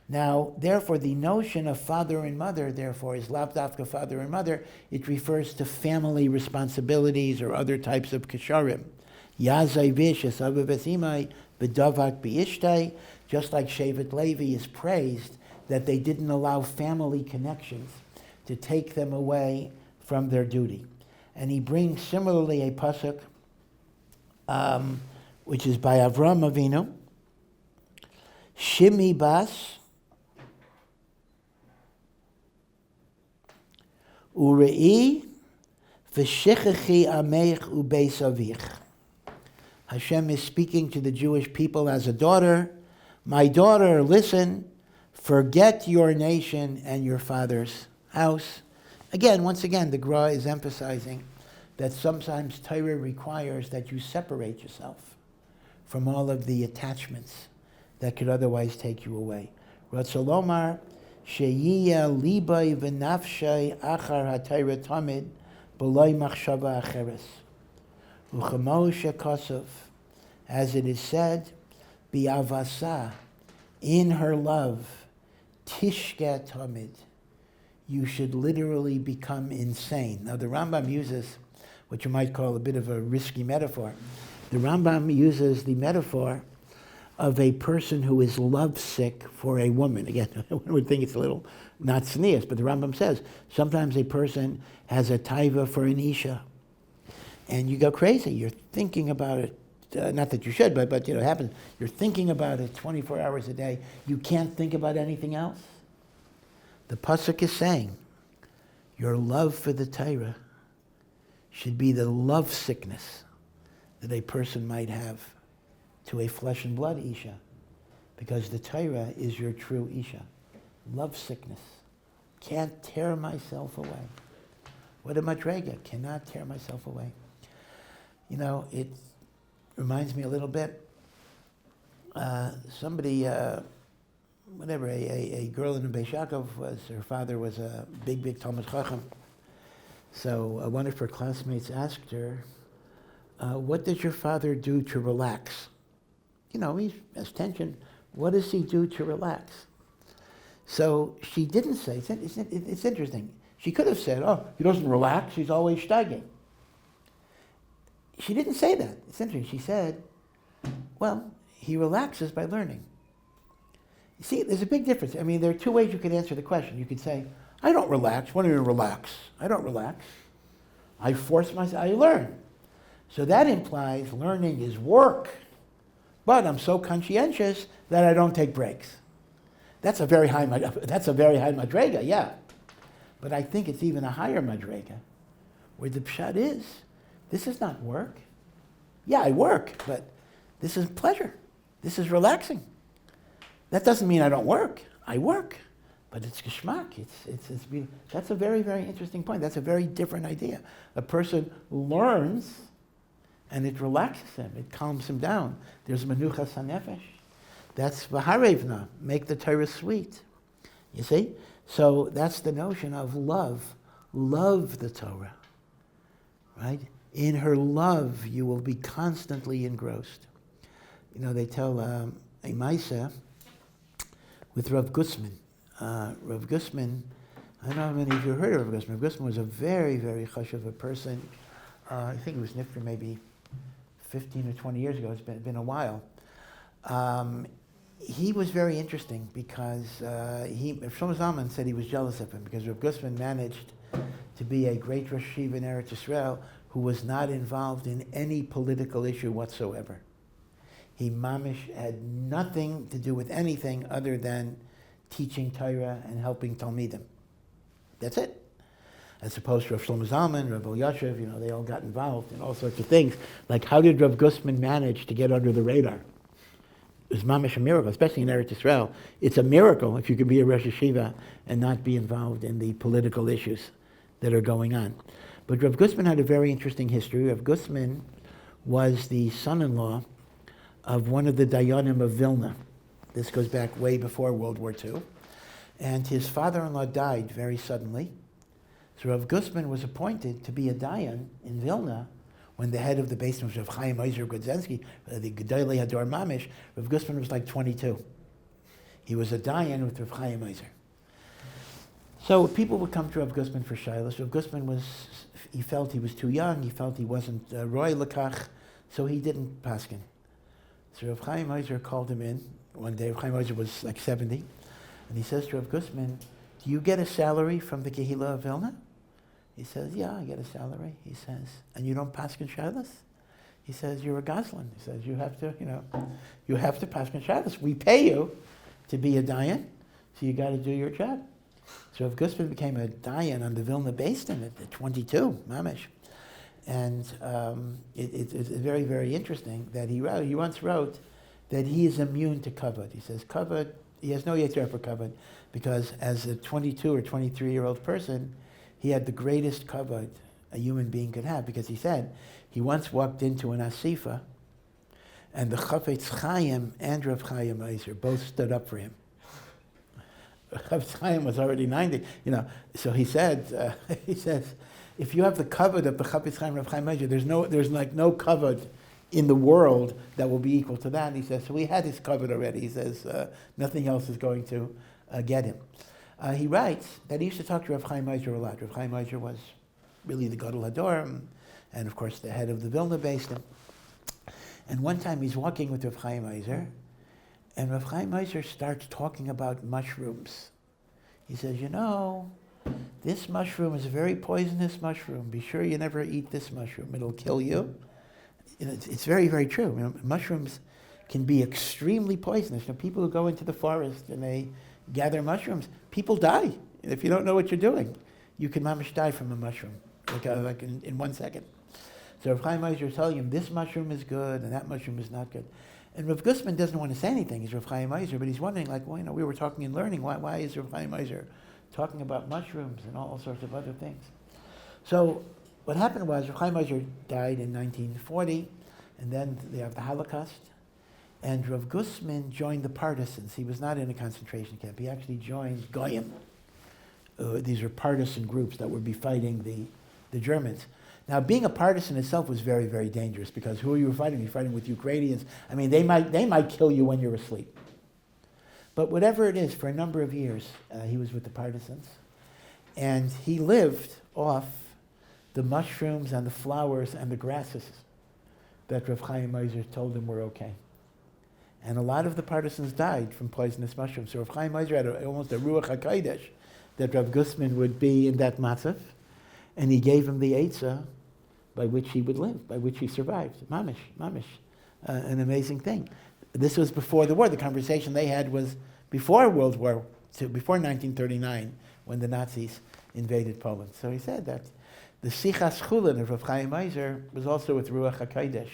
Now, therefore, the notion of father and mother, therefore, is lav dafka father and mother. It refers to family responsibilities or other types of kasharim. Yazevish es aviv es imai v'davak b'yishtei, just like Shevet Levi is praised that they didn't allow family connections to take them away from their duty. And he brings similarly a pasuk, which is by Avram Avinu, Shimi bas Urei v'shechechi ameich ubeis avich. Hashem is speaking to the Jewish people as a daughter. My daughter, listen, forget your nation and your father's house. Once again, the Gra is emphasizing that sometimes Torah requires that you separate yourself from all of the attachments that could otherwise take you away. Ratzolomar, Sheyiya libay v'nafshay achar ha'Torah tamid b'loy machshava acheres. Uchamo shekosov, as it is said, bi'avasa, in her love, tishka tamid, you should literally become insane. Now the Rambam uses what you might call a bit of a risky metaphor. The Rambam uses the metaphor of a person who is lovesick for a woman. Again, one would think it's a little not sneers, but the Rambam says sometimes a person has a taiva for an isha, and you go crazy. You're thinking about it. Not that you should, but it happens. You're thinking about it 24 hours a day. You can't think about anything else. The pasuk is saying your love for the Torah should be the love sickness that a person might have to a flesh and blood Isha, because the Torah is your true Isha. Love sickness. Can't tear myself away. What a madrega. Cannot tear myself away. It reminds me a little bit. Somebody, a girl in the Beis Yaakov, her father was a big Talmud Chacham. So one of her classmates asked her, what does your father do to relax? He has tension. What does he do to relax? So she didn't say, it's interesting. She could have said, oh, he doesn't relax, he's always steiging. She didn't say that. It's interesting. She said, well, he relaxes by learning. You see, there's a big difference. I mean, there are two ways you could answer the question. You could say, I don't relax. What do you mean relax? I don't relax. I force myself, I learn. So that implies learning is work. But I'm so conscientious that I don't take breaks. That's a very high madrega, yeah. But I think it's even a higher madrega, where the pshat is, this is not work. Yeah, I work, but this is pleasure. This is relaxing. That doesn't mean I don't work. I work, but it's geschmack. That's a very, very interesting point. That's a very different idea. A person learns, and it relaxes him. It calms him down. There's menuchas hanefesh. That's v'harevna, make the Torah sweet. You see? So that's the notion of love. Love the Torah, right? In her love, you will be constantly engrossed. You know, they tell a Maisa with Rav Gussman. Rav Gussman, I don't know how many of you heard of Rav Gussman. Rav Gussman was a very, very chashuv person. I think he was nifter maybe 15 or 20 years ago. It's been a while. He was very interesting because Shlomo Zalman said he was jealous of him because Rav Gussman managed to be a great Rosh Yeshiva in Eretz Yisrael who was not involved in any political issue whatsoever. He mamish had nothing to do with anything other than teaching Torah and helping Talmidim. That's it. As opposed to Rav Shlomo Zalman, Rav Elyashiv, you know, they all got involved in all sorts of things. Like, how did Rav Gussman manage to get under the radar? It was mamish a miracle, especially in Eretz Yisrael. It's a miracle if you could be a Rosh Yeshiva and not be involved in the political issues that are going on. But Rav Gussman had a very interesting history. Rav Gussman was the son-in-law of one of the Dayanim of Vilna. This goes back way before World War II. And his father-in-law died very suddenly. So Rav Gussman was appointed to be a Dayan in Vilna when the head of the Beis was Rav Chaim Ozer Grodzinski, the Gedolei Hador Mamish. Rav Gussman was like 22. He was a Dayan with Rav Chaim Ozer. So people would come to Rav Gussman for shilas. Rav Gussman he felt he was too young. He felt he wasn't roy lekach, so he didn't paskin. So Rav Chaim Ozer called him in one day. Rav Chaim Ozer was like 70, and he says to Rav Gussman, "Do you get a salary from the Kehillah of Vilna?" He says, "Yeah, I get a salary." He says, "And you don't paskin shilas?" He says, "You're a goslin." He says, "You have to paskin shilas. We pay you to be a dayan, so you got to do your job." So Rav Gussman became a dayan on the Vilna Beis Din at 22, mamish. And it's very, very interesting that he once wrote that he is immune to kavod. He says kavod, he has no yetzer for kavod, because as a 22 or 23-year-old person, he had the greatest kavod a human being could have, because he said he once walked into an asifa, and the Chafetz Chaim and Rav Chaim Ozer both stood up for him. Chafetz Chaim was already 90, you know. So he said, he says, if you have the kavod of the Chafetz Chaim, Rav Chaim Ozer, there's no kavod in the world that will be equal to that. And he says, so he had his kavod already. He says, nothing else is going to get him. He writes that he used to talk to Rav Chaim Ozer a lot. Rav Chaim Ozer was really the Gadol Hador, and of course the head of the Vilna Beis Din. And one time he's walking with Rav Chaim Ozer, and Rav Chaim Ozer starts talking about mushrooms. He says, you know, this mushroom is a very poisonous mushroom. Be sure you never eat this mushroom. It'll kill you. You know, it's very, very true. You know, mushrooms can be extremely poisonous. You know, people who go into the forest and they gather mushrooms, people die. And if you don't know what you're doing, you can mamish die from a mushroom, like in 1 second. So Rav Chaim Ozer is telling him, this mushroom is good and that mushroom is not good. And Rav Gussman doesn't want to say anything. He's Rav Chaim Ozer, but he's wondering, like, well, you know, we were talking and learning. Why is Rav Chaim Ozer talking about mushrooms and all sorts of other things? So what happened was Rav Chaim Ozer died in 1940, and then they have the Holocaust. And Rav Gussman joined the partisans. He was not in a concentration camp. He actually joined Goyim. These are partisan groups that would be fighting the Germans. Now, being a partisan itself was very, very dangerous, because who are you fighting? You're fighting with Ukrainians. I mean, they might kill you when you're asleep. But whatever it is, for a number of years, he was with the partisans. And he lived off the mushrooms and the flowers and the grasses that Rav Chaim Ozer told him were okay. And a lot of the partisans died from poisonous mushrooms. So Rav Chaim Ozer had almost a Ruach HaKodesh that Rav Gusman would be in that matzav, and he gave him the Eitzah by which he would live, by which he survived. Mamish, an amazing thing. This was before the war. The conversation they had was before World War II, before 1939, when the Nazis invaded Poland. So he said that the Sichas Chulin of Rav Chaim Ozer was also with Ruach HaKodesh.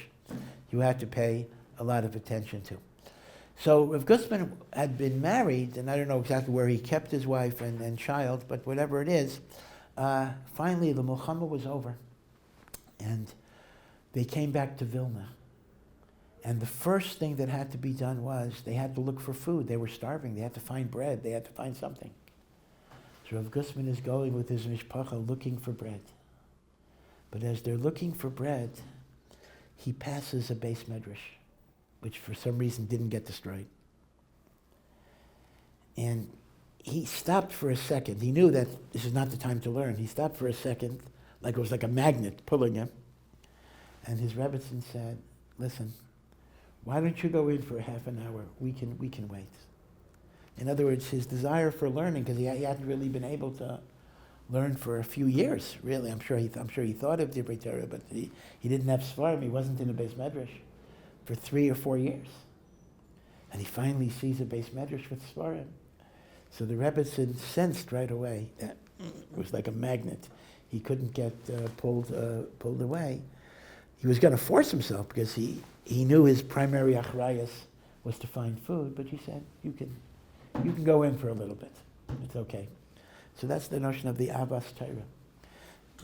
You had to pay a lot of attention to. So Rav Gusman had been married, and I don't know exactly where he kept his wife and child, but whatever it is, finally the Milchama was over, and they came back to Vilna. And the first thing that had to be done was they had to look for food. They were starving. They had to find bread. They had to find something. So Rav Gusman is going with his mishpacha looking for bread. But as they're looking for bread, he passes a beis medrash, which for some reason didn't get destroyed. And he stopped for a second. He knew that this is not the time to learn. He stopped for a second, like it was like a magnet pulling him. And his Rebbetzin said, listen, why don't you go in for a half an hour? We can wait. In other words, his desire for learning, because he hadn't really been able to learn for a few years, really. I'm sure he thought of Divrei Torah, but he didn't have Sfarim. He wasn't in a beis medrash for 3 or 4 years. And he finally sees a beis medrash with Sfarim. So the Rebbetzin sensed right away that it was like a magnet. He couldn't get pulled away. He was going to force himself because he knew his primary achrayas was to find food, but he said, you can go in for a little bit. It's okay. So that's the notion of the Avas Torah.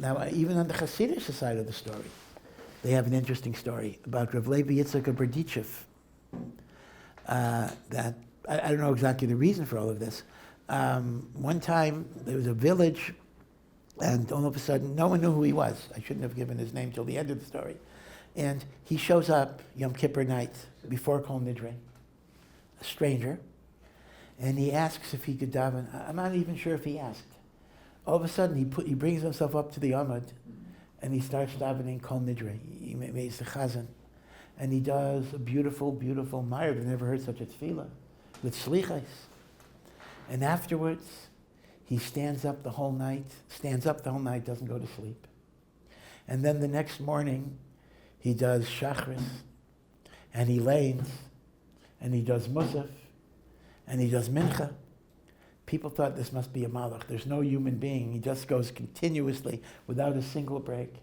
Now, even on the Hasidic side of the story, they have an interesting story about Rav Levi Yitzchak of Berdichev. That I don't know exactly the reason for all of this. One time, there was a village, and all of a sudden, no one knew who he was. I shouldn't have given his name till the end of the story. And he shows up Yom Kippur night before Kol Nidre, a stranger, and he asks if he could daven. I'm not even sure if he asked. All of a sudden, he brings himself up to the Amud, and he starts davening Kol Nidre. He makes the chazan, and he does a beautiful, beautiful Ma'ariv. I've never heard such a Teffilah with slichas. And afterwards, he stands up the whole night, doesn't go to sleep. And then the next morning, he does Shachris, and he lanes, and he does Musaf, and he does Mincha. People thought this must be a Malach. There's no human being. He just goes continuously without a single break.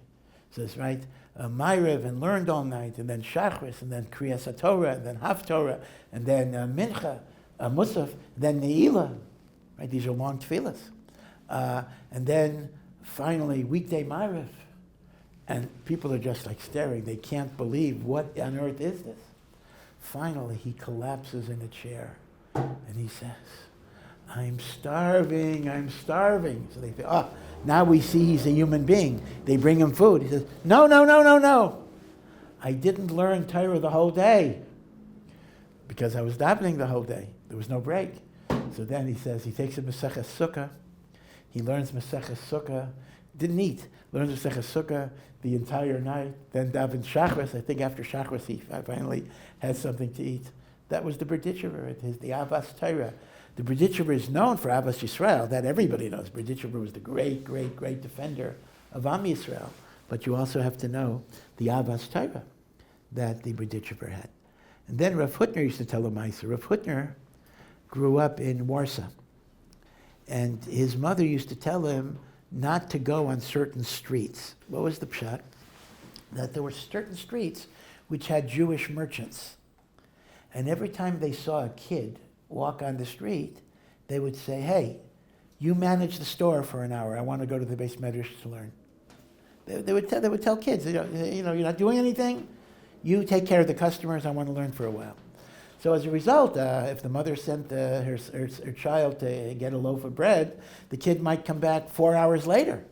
Says, right, Ma'ariv, and learned all night, and then Shachris, and then Kriyas HaTorah, and then Haftorah, and then Mincha, Musaf, then Ne'ilah. Right, these are long tefillahs. And then finally, weekday Ma'ariv. And people are just like staring. They can't believe, what on earth is this? Finally, he collapses in a chair, and he says, I'm starving. So they say, now we see he's a human being. They bring him food. He says, no. I didn't learn Torah the whole day because I was davening the whole day. There was no break. So then he says, he takes a Maseches Sukkah. He learns Maseches Sukkah. Didn't eat. Learns Maseches Sukkah the entire night. Then davened Shachris. I think after Shachris he finally had something to eat. That was the Breitowitz, the Avas Torah. The Breitowitz is known for Avas Yisrael. That everybody knows. Breitowitz was the great defender of Am Yisrael. But you also have to know the Avas Torah that the Breitowitz had. And then Rav Hutner used to tell a Meiser. Rav Hutner grew up in Warsaw. And his mother used to tell him not to go on certain streets. What was the pshat? That there were certain streets which had Jewish merchants. And every time they saw a kid walk on the street, they would say, hey, you manage the store for an hour. I want to go to the beis medrash to learn. They would tell kids, you're not doing anything. You take care of the customers. I want to learn for a while. So as a result, if the mother sent her child to get a loaf of bread, the kid might come back 4 hours later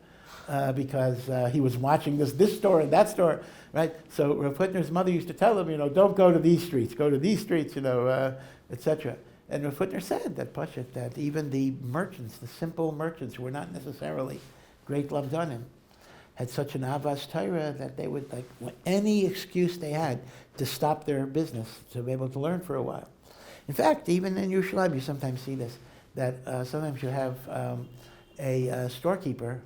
because he was watching this store and that store, right? So Rav Hutner's mother used to tell him, don't go to these streets, go to these streets, etc. And Rav Hutner said that even the merchants, the simple merchants who were not necessarily great lamdanim, had such an avas Torah that they would, any excuse they had to stop their business to be able to learn for a while. In fact, even in Yerushalayim, you sometimes see this, that sometimes you have a storekeeper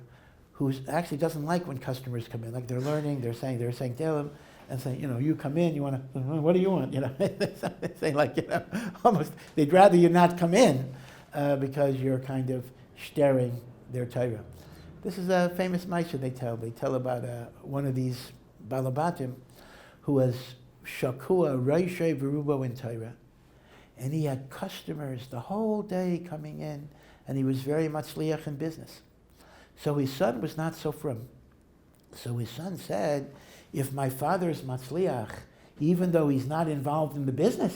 who actually doesn't like when customers come in. Like they're learning, they're saying Tehillim, and saying, you come in, you want to, what do you want? They say almost, they'd rather you not come in because you're kind of staring their Torah. This is a famous Maisha they tell. They tell about one of these Balabatim who was Shakua Reishay Verubo in Torah. And he had customers the whole day coming in, and he was very matzliach in business. So his son was not so frum. So his son said, if my father's matzliach, even though he's not involved in the business,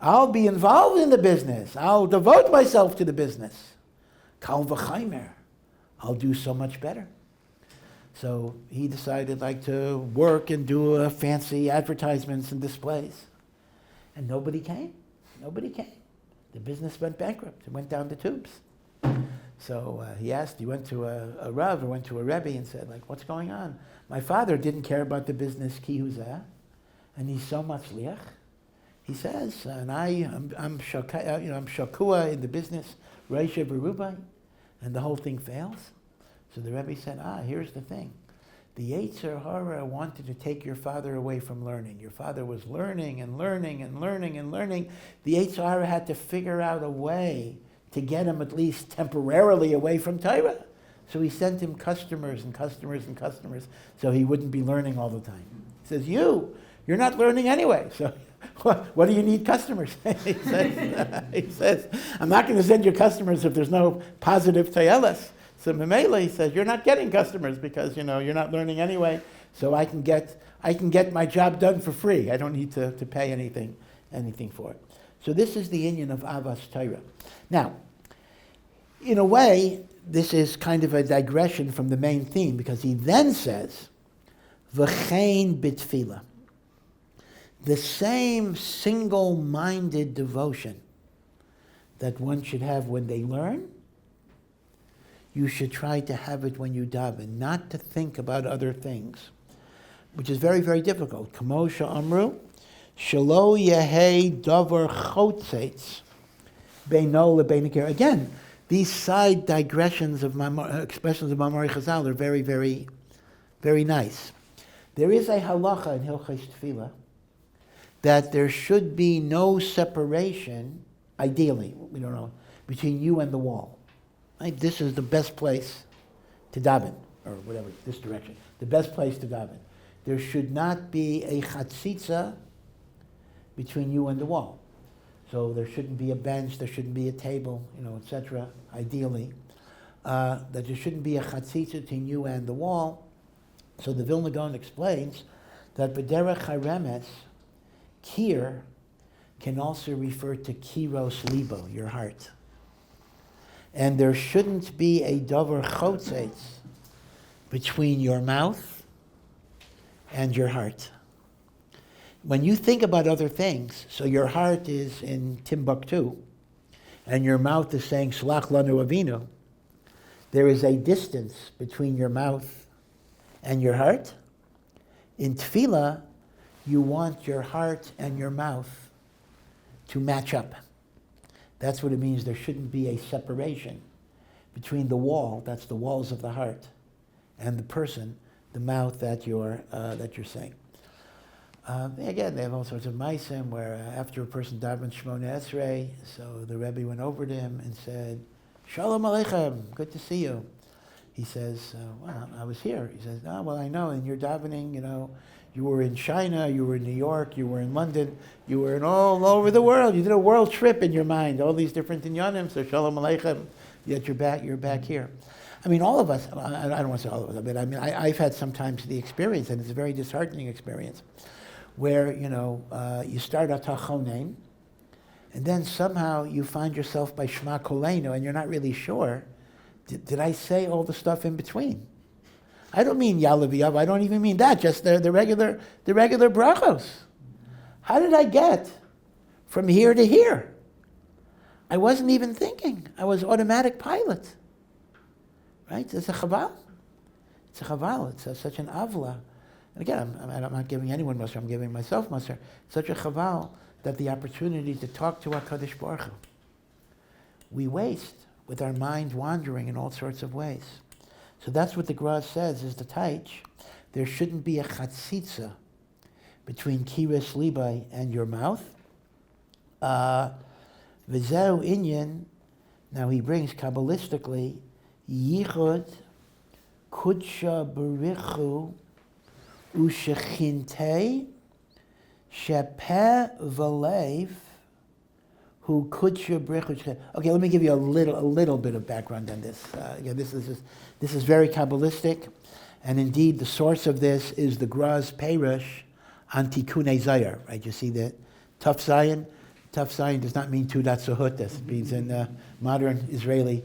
I'll be involved in the business. I'll devote myself to the business. Kal v'chaimer. I'll do so much better. So he decided to work and do fancy advertisements and displays. And nobody came. Nobody came. The business went bankrupt. It went down the tubes. So he went to a Rav or went to a Rebbe and said, what's going on? My father didn't care about the business ki huzeh, and he's so much liach. He says, and I'm shakua in the business, reisha berubai, and the whole thing fails. So the Rebbe said, here's the thing. The Yetzer Hara wanted to take your father away from learning. Your father was learning and learning and learning and learning. The Yetzer Hara had to figure out a way to get him at least temporarily away from Torah. So he sent him customers and customers and customers so he wouldn't be learning all the time. He says, you're not learning anyway. So what do you need customers? he says, I'm not going to send you customers if there's no positive tayelas. So Memele, he says, you're not getting customers because you're not learning anyway. So I can get my job done for free. I don't need to pay anything for it. So this is the inyan of Avas Torah. Now, in a way, this is kind of a digression from the main theme because he then says, V'chein b'tefillah. The same single-minded devotion that one should have when they learn, you should try to have it when you daven, not to think about other things, which is very, very difficult. Kamo she'amru, shelo yehei davar chotzetz beino lebein hakir. Again, these side digressions of expressions of Mamari Chazal are very, very, very nice. There is a halacha in Hilchos Tefillah that there should be no separation, ideally, we don't know, between you and the wall. Right? This is the best place to daven, or whatever, this direction. The best place to daven. There should not be a chatzitza between you and the wall. So there shouldn't be a bench, there shouldn't be a table, etc., ideally. That there shouldn't be a chatzitza between you and the wall. So the Vilna Gaon explains that b'derech haremes, kir can also refer to kiros libo, your heart. And there shouldn't be a davar chotzetz between your mouth and your heart. When you think about other things, so your heart is in Timbuktu, and your mouth is saying, Shlach lanu avinu, there is a distance between your mouth and your heart. In Tefillah, you want your heart and your mouth to match up. That's what it means. There shouldn't be a separation between the wall, that's the walls of the heart, and the person, the mouth that you're saying. Again, they have all sorts of maisim where after a person davened Shmona Esrei, so the Rebbe went over to him and said, Shalom Aleichem, good to see you. He says, well, I was here. He says, well, I know, and you're davening, you were in China, you were in New York, you were in London, you were in all over the world. You did a world trip in your mind, all these different inyanim, so Shalom Aleichem, yet you're back here. I mean, all of us, I don't want to say all of us, but I've had sometimes the experience, and it's a very disheartening experience, where, you start at Tachonim, and then somehow you find yourself by Shema Koleinu, and you're not really sure, did I say all the stuff in between? I don't mean Yalav, I don't even mean that, just the regular brachos. How did I get from here to here? I wasn't even thinking. I was automatic pilot. Right? It's a chaval. It's a chaval. It's such an avla. And again, I'm not giving anyone Musar, I'm giving myself Musar. It's such a chaval that the opportunity to talk to HaKadosh Baruch Hu, we waste with our mind wandering in all sorts of ways. So that's what the Gra says is the taich. There shouldn't be a chatzitza between kiris libai and your mouth. V'zeu inyan, now he brings Kabbalistically, yichud kudsha berichu ushechintei shepeh v'leiv hu kudsha berichu. Okay, let me give you a little bit of background on this. Again, this is very Kabbalistic, and indeed the source of this is the Gra's Perush on Tikkunei Zayar. Right? You see that Tuf Zayin. Tuf Zayin does not mean two datsuhutas. It means in modern Israeli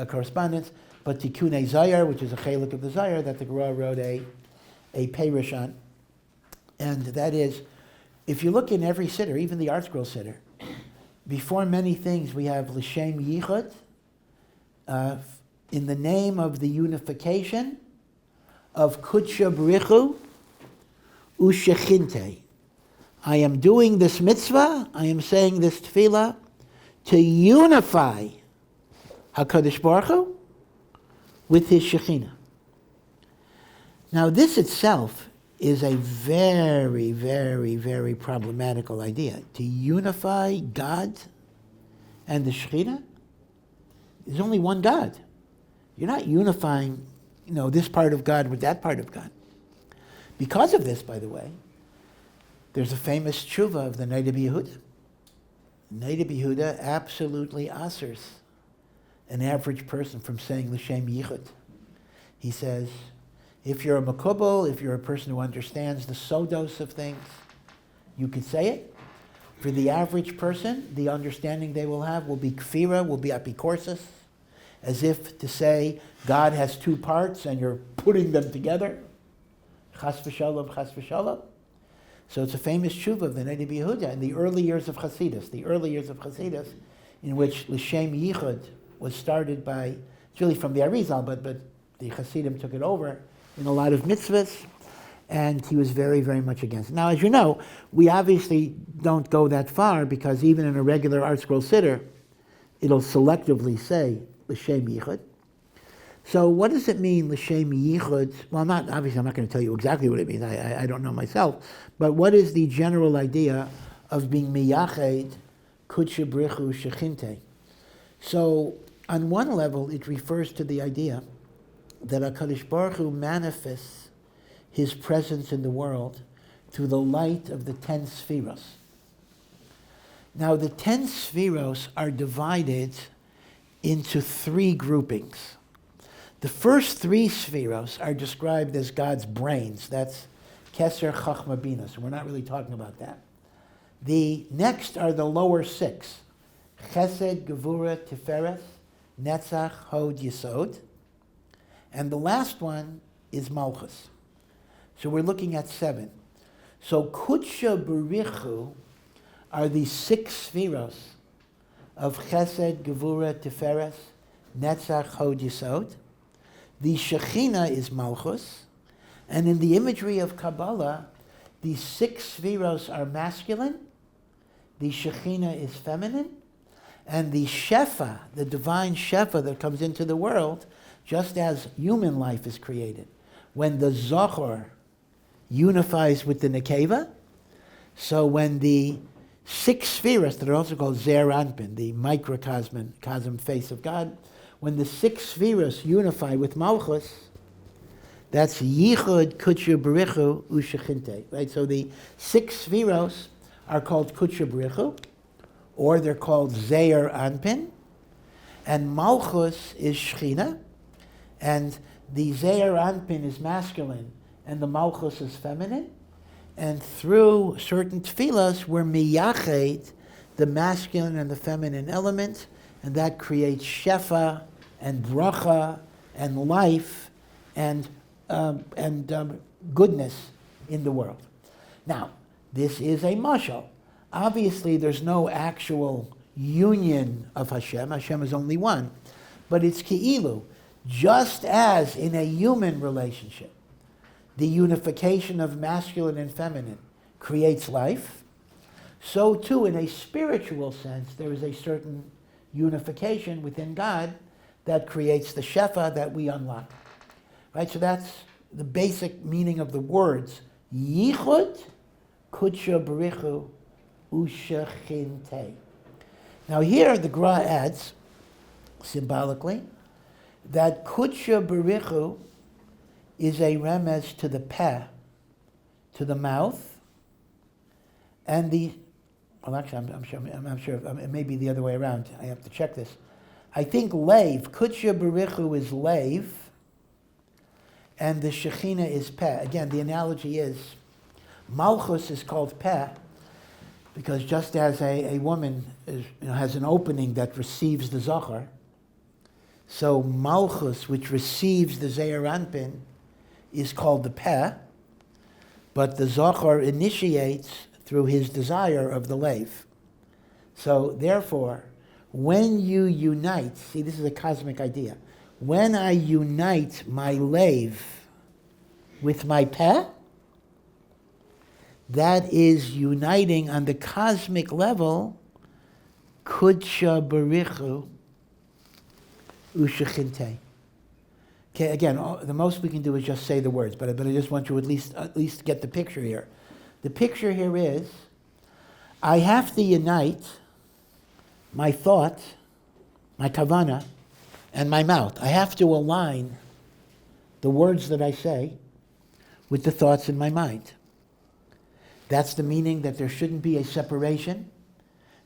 correspondence. But Tikkunei Zayar, which is a chelik of the Zayar, that the Gra wrote a Perush on. And that is, if you look in every siddur, even the Art Scroll siddur, before many things we have L'Shem Yichud, in the name of the unification of Kudsha B'richu Ushechinte. I am doing this mitzvah, I am saying this tefillah to unify HaKadosh Baruch Hu with his Shekhinah. Now this itself is a very, very, very problematical idea. To unify God and the Shekhinah, there's only one God. You're not unifying, this part of God with that part of God. Because of this, by the way, there's a famous tshuva of the Noda B'Yehuda. Noda B'Yehuda absolutely asers an average person from saying L'Shem Yichud. He says, if you're a makubal, if you're a person who understands the sodos of things, you could say it. For the average person, the understanding they will have will be kfira, will be apikorsis, as if to say God has two parts and you're putting them together. Chas v'shalom, chas v'shalom. So it's a famous tshuva of the Noda B'Yehuda in the early years of Chassidus, in which L'Shem Yichud was started by, it's really from the Arizal, but the Chassidim took it over in a lot of mitzvahs, and he was very, very much against it. Now, as you know, we obviously don't go that far, because even in a regular Art Scroll siddur, it'll selectively say L'Shem Yichud. So what does it mean, L'Shem Yichud? Well, I'm not going to tell you exactly what it means. I don't know myself. But what is the general idea of being miyached kudsha b'richu shechinte? So on one level, it refers to the idea that HaKadosh Baruch Hu manifests his presence in the world through the light of the 10 spheros. Now, the 10 spheros are divided into 3 groupings. The first 3 spheros are described as God's brains. That's Keser, Chachma, Bina. So we're not really talking about that. The next are the lower 6. Chesed, Gevura, Tiferet, Netzach, Hod, Yesod. And the last one is Malchus. So we're looking at 7. So Kudsha B'richu are the 6 spheros of Chesed, Gevura, Tiferet, Netzach, Hod, Yesod. The Shekhinah is Malchus, and in the imagery of Kabbalah, the 6 spheros are masculine, the Shekhinah is feminine, and the Shefa, the divine Shefa that comes into the world, just as human life is created. When the Zohar unifies with the Nekeva, so when the 6 spheros, that are also called Zer Anpin, the microcosm face of God, when the 6 spheros unify with Malchus, that's Yichud, Kudsha B'richu, Ushechinte. Right? So the 6 spheros are called Kudsha B'richu, or they're called Zeir Anpin, and Malchus is Shechina, and the Zeir Anpin is masculine, and the Malchus is feminine, and through certain tefillahs, we're miyached the masculine and the feminine element, and that creates shefa and bracha and life and goodness in the world. Now, this is a mashal. Obviously, there's no actual union of Hashem. Hashem is only one. But it's ki'ilu. Just as in a human relationship, the unification of masculine and feminine creates life, so too in a spiritual sense, there is a certain unification within God that creates the shefa that we unlock. Right? So that's the basic meaning of the words. Yichud, kudsha berichu, ushechinte. Now here the Gra adds, symbolically, that kudsha berichu is a remez to the peh, to the mouth, and the, well actually I'm not sure, it may be the other way around, I have to check this. I think leiv, kudsha berichu is leiv, and the Shekhinah is peh. Again, the analogy is, Malchus is called peh, because just as a woman is, has an opening that receives the Zohar, so Malchus, which receives the Zeir Anpin, is called the peh, but the Zohar initiates through his desire of the leiv. So therefore, when you unite, see this is a cosmic idea, when I unite my leiv with my peh, that is uniting on the cosmic level, kudsha berichu ushechinte. Okay, again, the most we can do is just say the words, but I just want you to at least get the picture here. The picture here is, I have to unite my thought, my kavana, and my mouth. I have to align the words that I say with the thoughts in my mind. That's the meaning that there shouldn't be a separation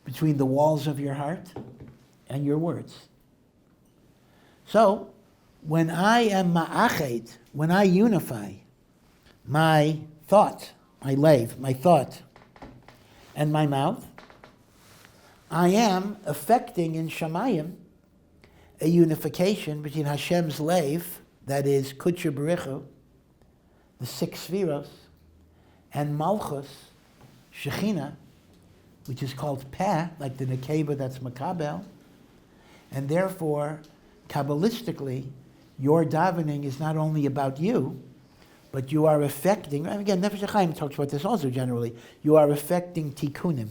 between the walls of your heart and your words. So, when I am ma'ached, when I unify my thought, my leiv, my thought, and my mouth, I am affecting in Shamayim a unification between Hashem's leiv, that is kudsha berichu, the 6 spheros, and Malchus, Shekhinah, which is called peh, like the nekeba that's makabel, and therefore, Kabbalistically, your davening is not only about you, but you are affecting, and again, Nefesh HaChaim talks about this also generally, you are affecting tikkunim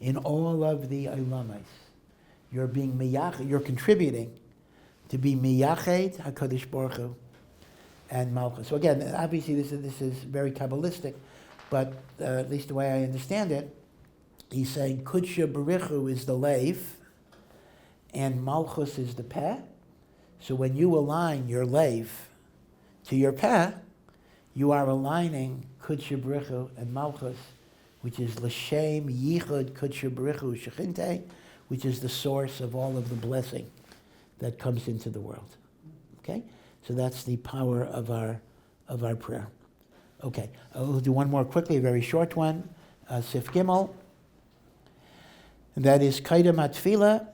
in all of the olamos. You're being miyached, you're contributing to be miyached HaKadosh Baruch Hu and Malchus. So again, obviously this is very Kabbalistic, but at least the way I understand it, he's saying kudsha berichu is the leiv, and Malchus is the peh. So when you align your leiv to your peh, you are aligning kudsha berichu and Malchus, which is l'shem yichud kudsha berichu shechinte, which is the source of all of the blessing that comes into the world. Okay? So that's the power of our prayer. Okay, I'll do one more quickly, a very short one, Sif Gimel. And that is Kaidam Teffilah,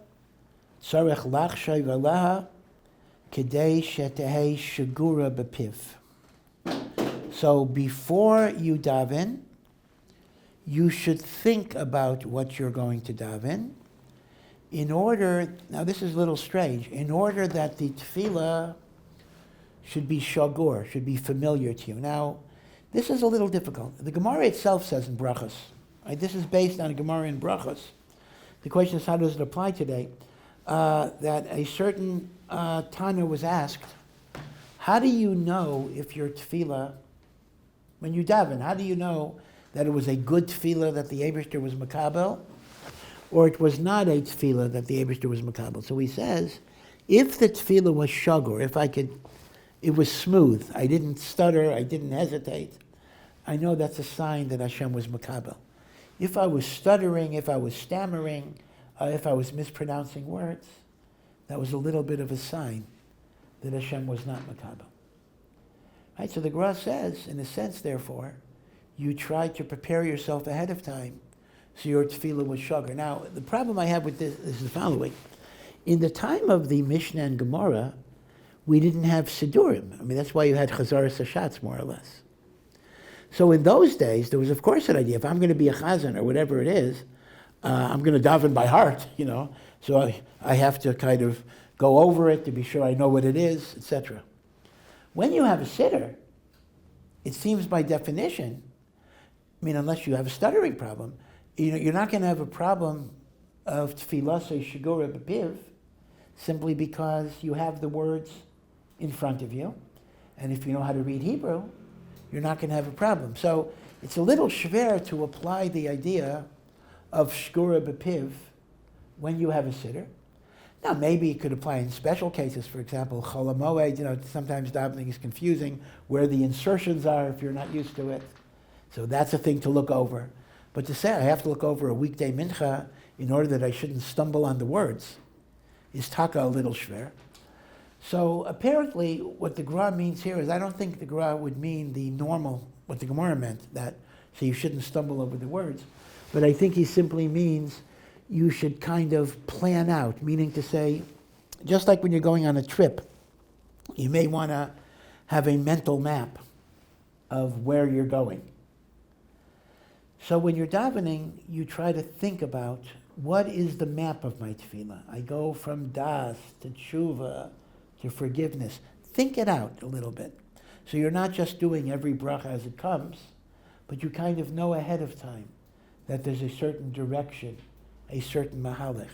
Tzarech Lachshay V'Laha, Kedei Shetehei Shagura B'Piv. So before you daven, you should think about what you're going to daven, in order, now this is a little strange, in order that the tefillah should be shagur, should be familiar to you. Now, this is a little difficult. The Gemara itself says in Brachos, right? This is based on a Gemara in Brachos. The question is, how does it apply today? That a certain Tana was asked, how do you know if your tefillah, when you daven, how do you know that it was a good tefillah that the Eibishter was makabel, or it was not a tefillah that the Eibishter was makabel? So he says, if the tefillah was shagur, it was smooth, I didn't stutter, I didn't hesitate, I know that's a sign that Hashem was makabel. If I was stuttering, if I was stammering, if I was mispronouncing words, that was a little bit of a sign that Hashem was not makabel. Right? So the Gra says, in a sense, therefore, you try to prepare yourself ahead of time so your tefillah was shagur. Now, the problem I have with this is the following. In the time of the Mishnah and Gemara, we didn't have Sidurim. I mean, that's why you had Chazaras Hashatz, more or less. So in those days, there was, of course, an idea. If I'm going to be a chazan or whatever it is, I'm going to daven by heart, so I have to kind of go over it to be sure I know what it is, etc. When you have a siddur, it seems by definition, unless you have a stuttering problem, you're not going to have a problem of tefillah shigura b'piv, simply because you have the words in front of you, and if you know how to read Hebrew, you're not going to have a problem. So it's a little schwer to apply the idea of shigura b'piv when you have a siddur. Now, maybe it could apply in special cases. For example, chol hamoed, sometimes davening is confusing where the insertions are if you're not used to it. So that's a thing to look over. But to say I have to look over a weekday mincha in order that I shouldn't stumble on the words is taka a little schwer. So apparently what the Gra means here is I don't think the Gra would mean the normal, what the Gemara meant, that so you shouldn't stumble over the words. But I think he simply means you should kind of plan out, meaning to say, just like when you're going on a trip, you may want to have a mental map of where you're going. So when you're davening, you try to think about what is the map of my tefillah. I go from das to tshuva to forgiveness. Think it out a little bit. So you're not just doing every bracha as it comes, but you kind of know ahead of time that there's a certain direction, a certain mahalech,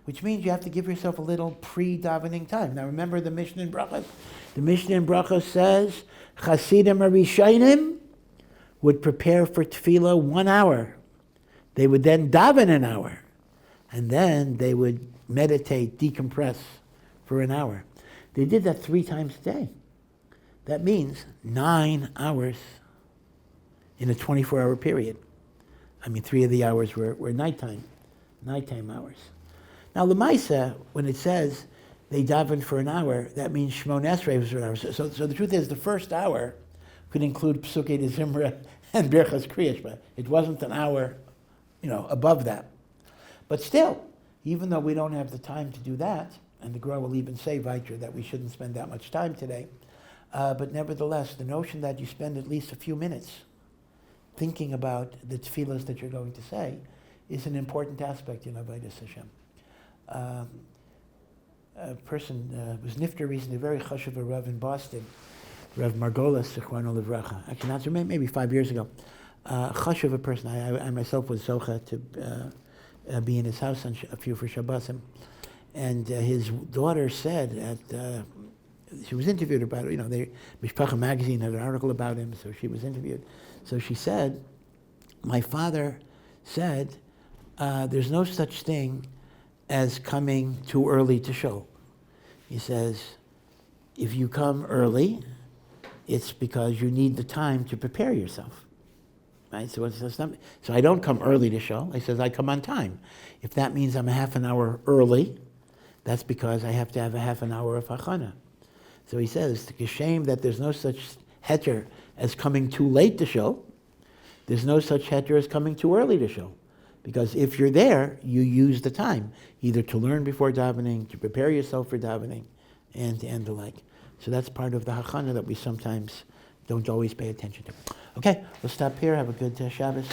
which means you have to give yourself a little pre-davening time. Now remember the Mishnah in Brachos? The Mishnah in Brachos says, Chasidim Arishainim would prepare for tefillah 1 hour. They would then daven an hour. And then they would meditate, decompress for an hour. They did that 3 times a day. That means 9 hours in a 24-hour period. 3 of the hours were nighttime hours. Now, Lemaisa, when it says they davened for an hour, that means Shmon Esrei was for an hour. So the truth is, the first hour could include Psukei de Zimra and Birchas Kriyash, but it wasn't an hour, above that. But still, even though we don't have the time to do that, and the Gra will even say, Viter, that we shouldn't spend that much time today, but nevertheless, the notion that you spend at least a few minutes thinking about the tefillahs that you're going to say is an important aspect in Avodas Hashem. A person was nifter recently, a very chashuv Rav in Boston, Rav Margolis, Zichrono Livracha. Actually, not so, maybe 5 years ago. Chashuv a person. I myself was zocha to be in his house on a few for Shabbosim. And his daughter said she was interviewed about it. Mishpacha magazine had an article about him, so she was interviewed. So she said, my father said, there's no such thing as coming too early to shul. He says, if you come early, it's because you need the time to prepare yourself. Right? So I don't come early to shul. He says, I come on time. If that means I'm a half an hour early, that's because I have to have a half an hour of hachana. So he says, it's a shame that there's no such heter as coming too late to shul. There's no such heter as coming too early to shul. Because if you're there, you use the time, either to learn before davening, to prepare yourself for davening, and the like. So that's part of the hachana that we sometimes don't always pay attention to. Okay, we'll stop here. Have a good Shabbos.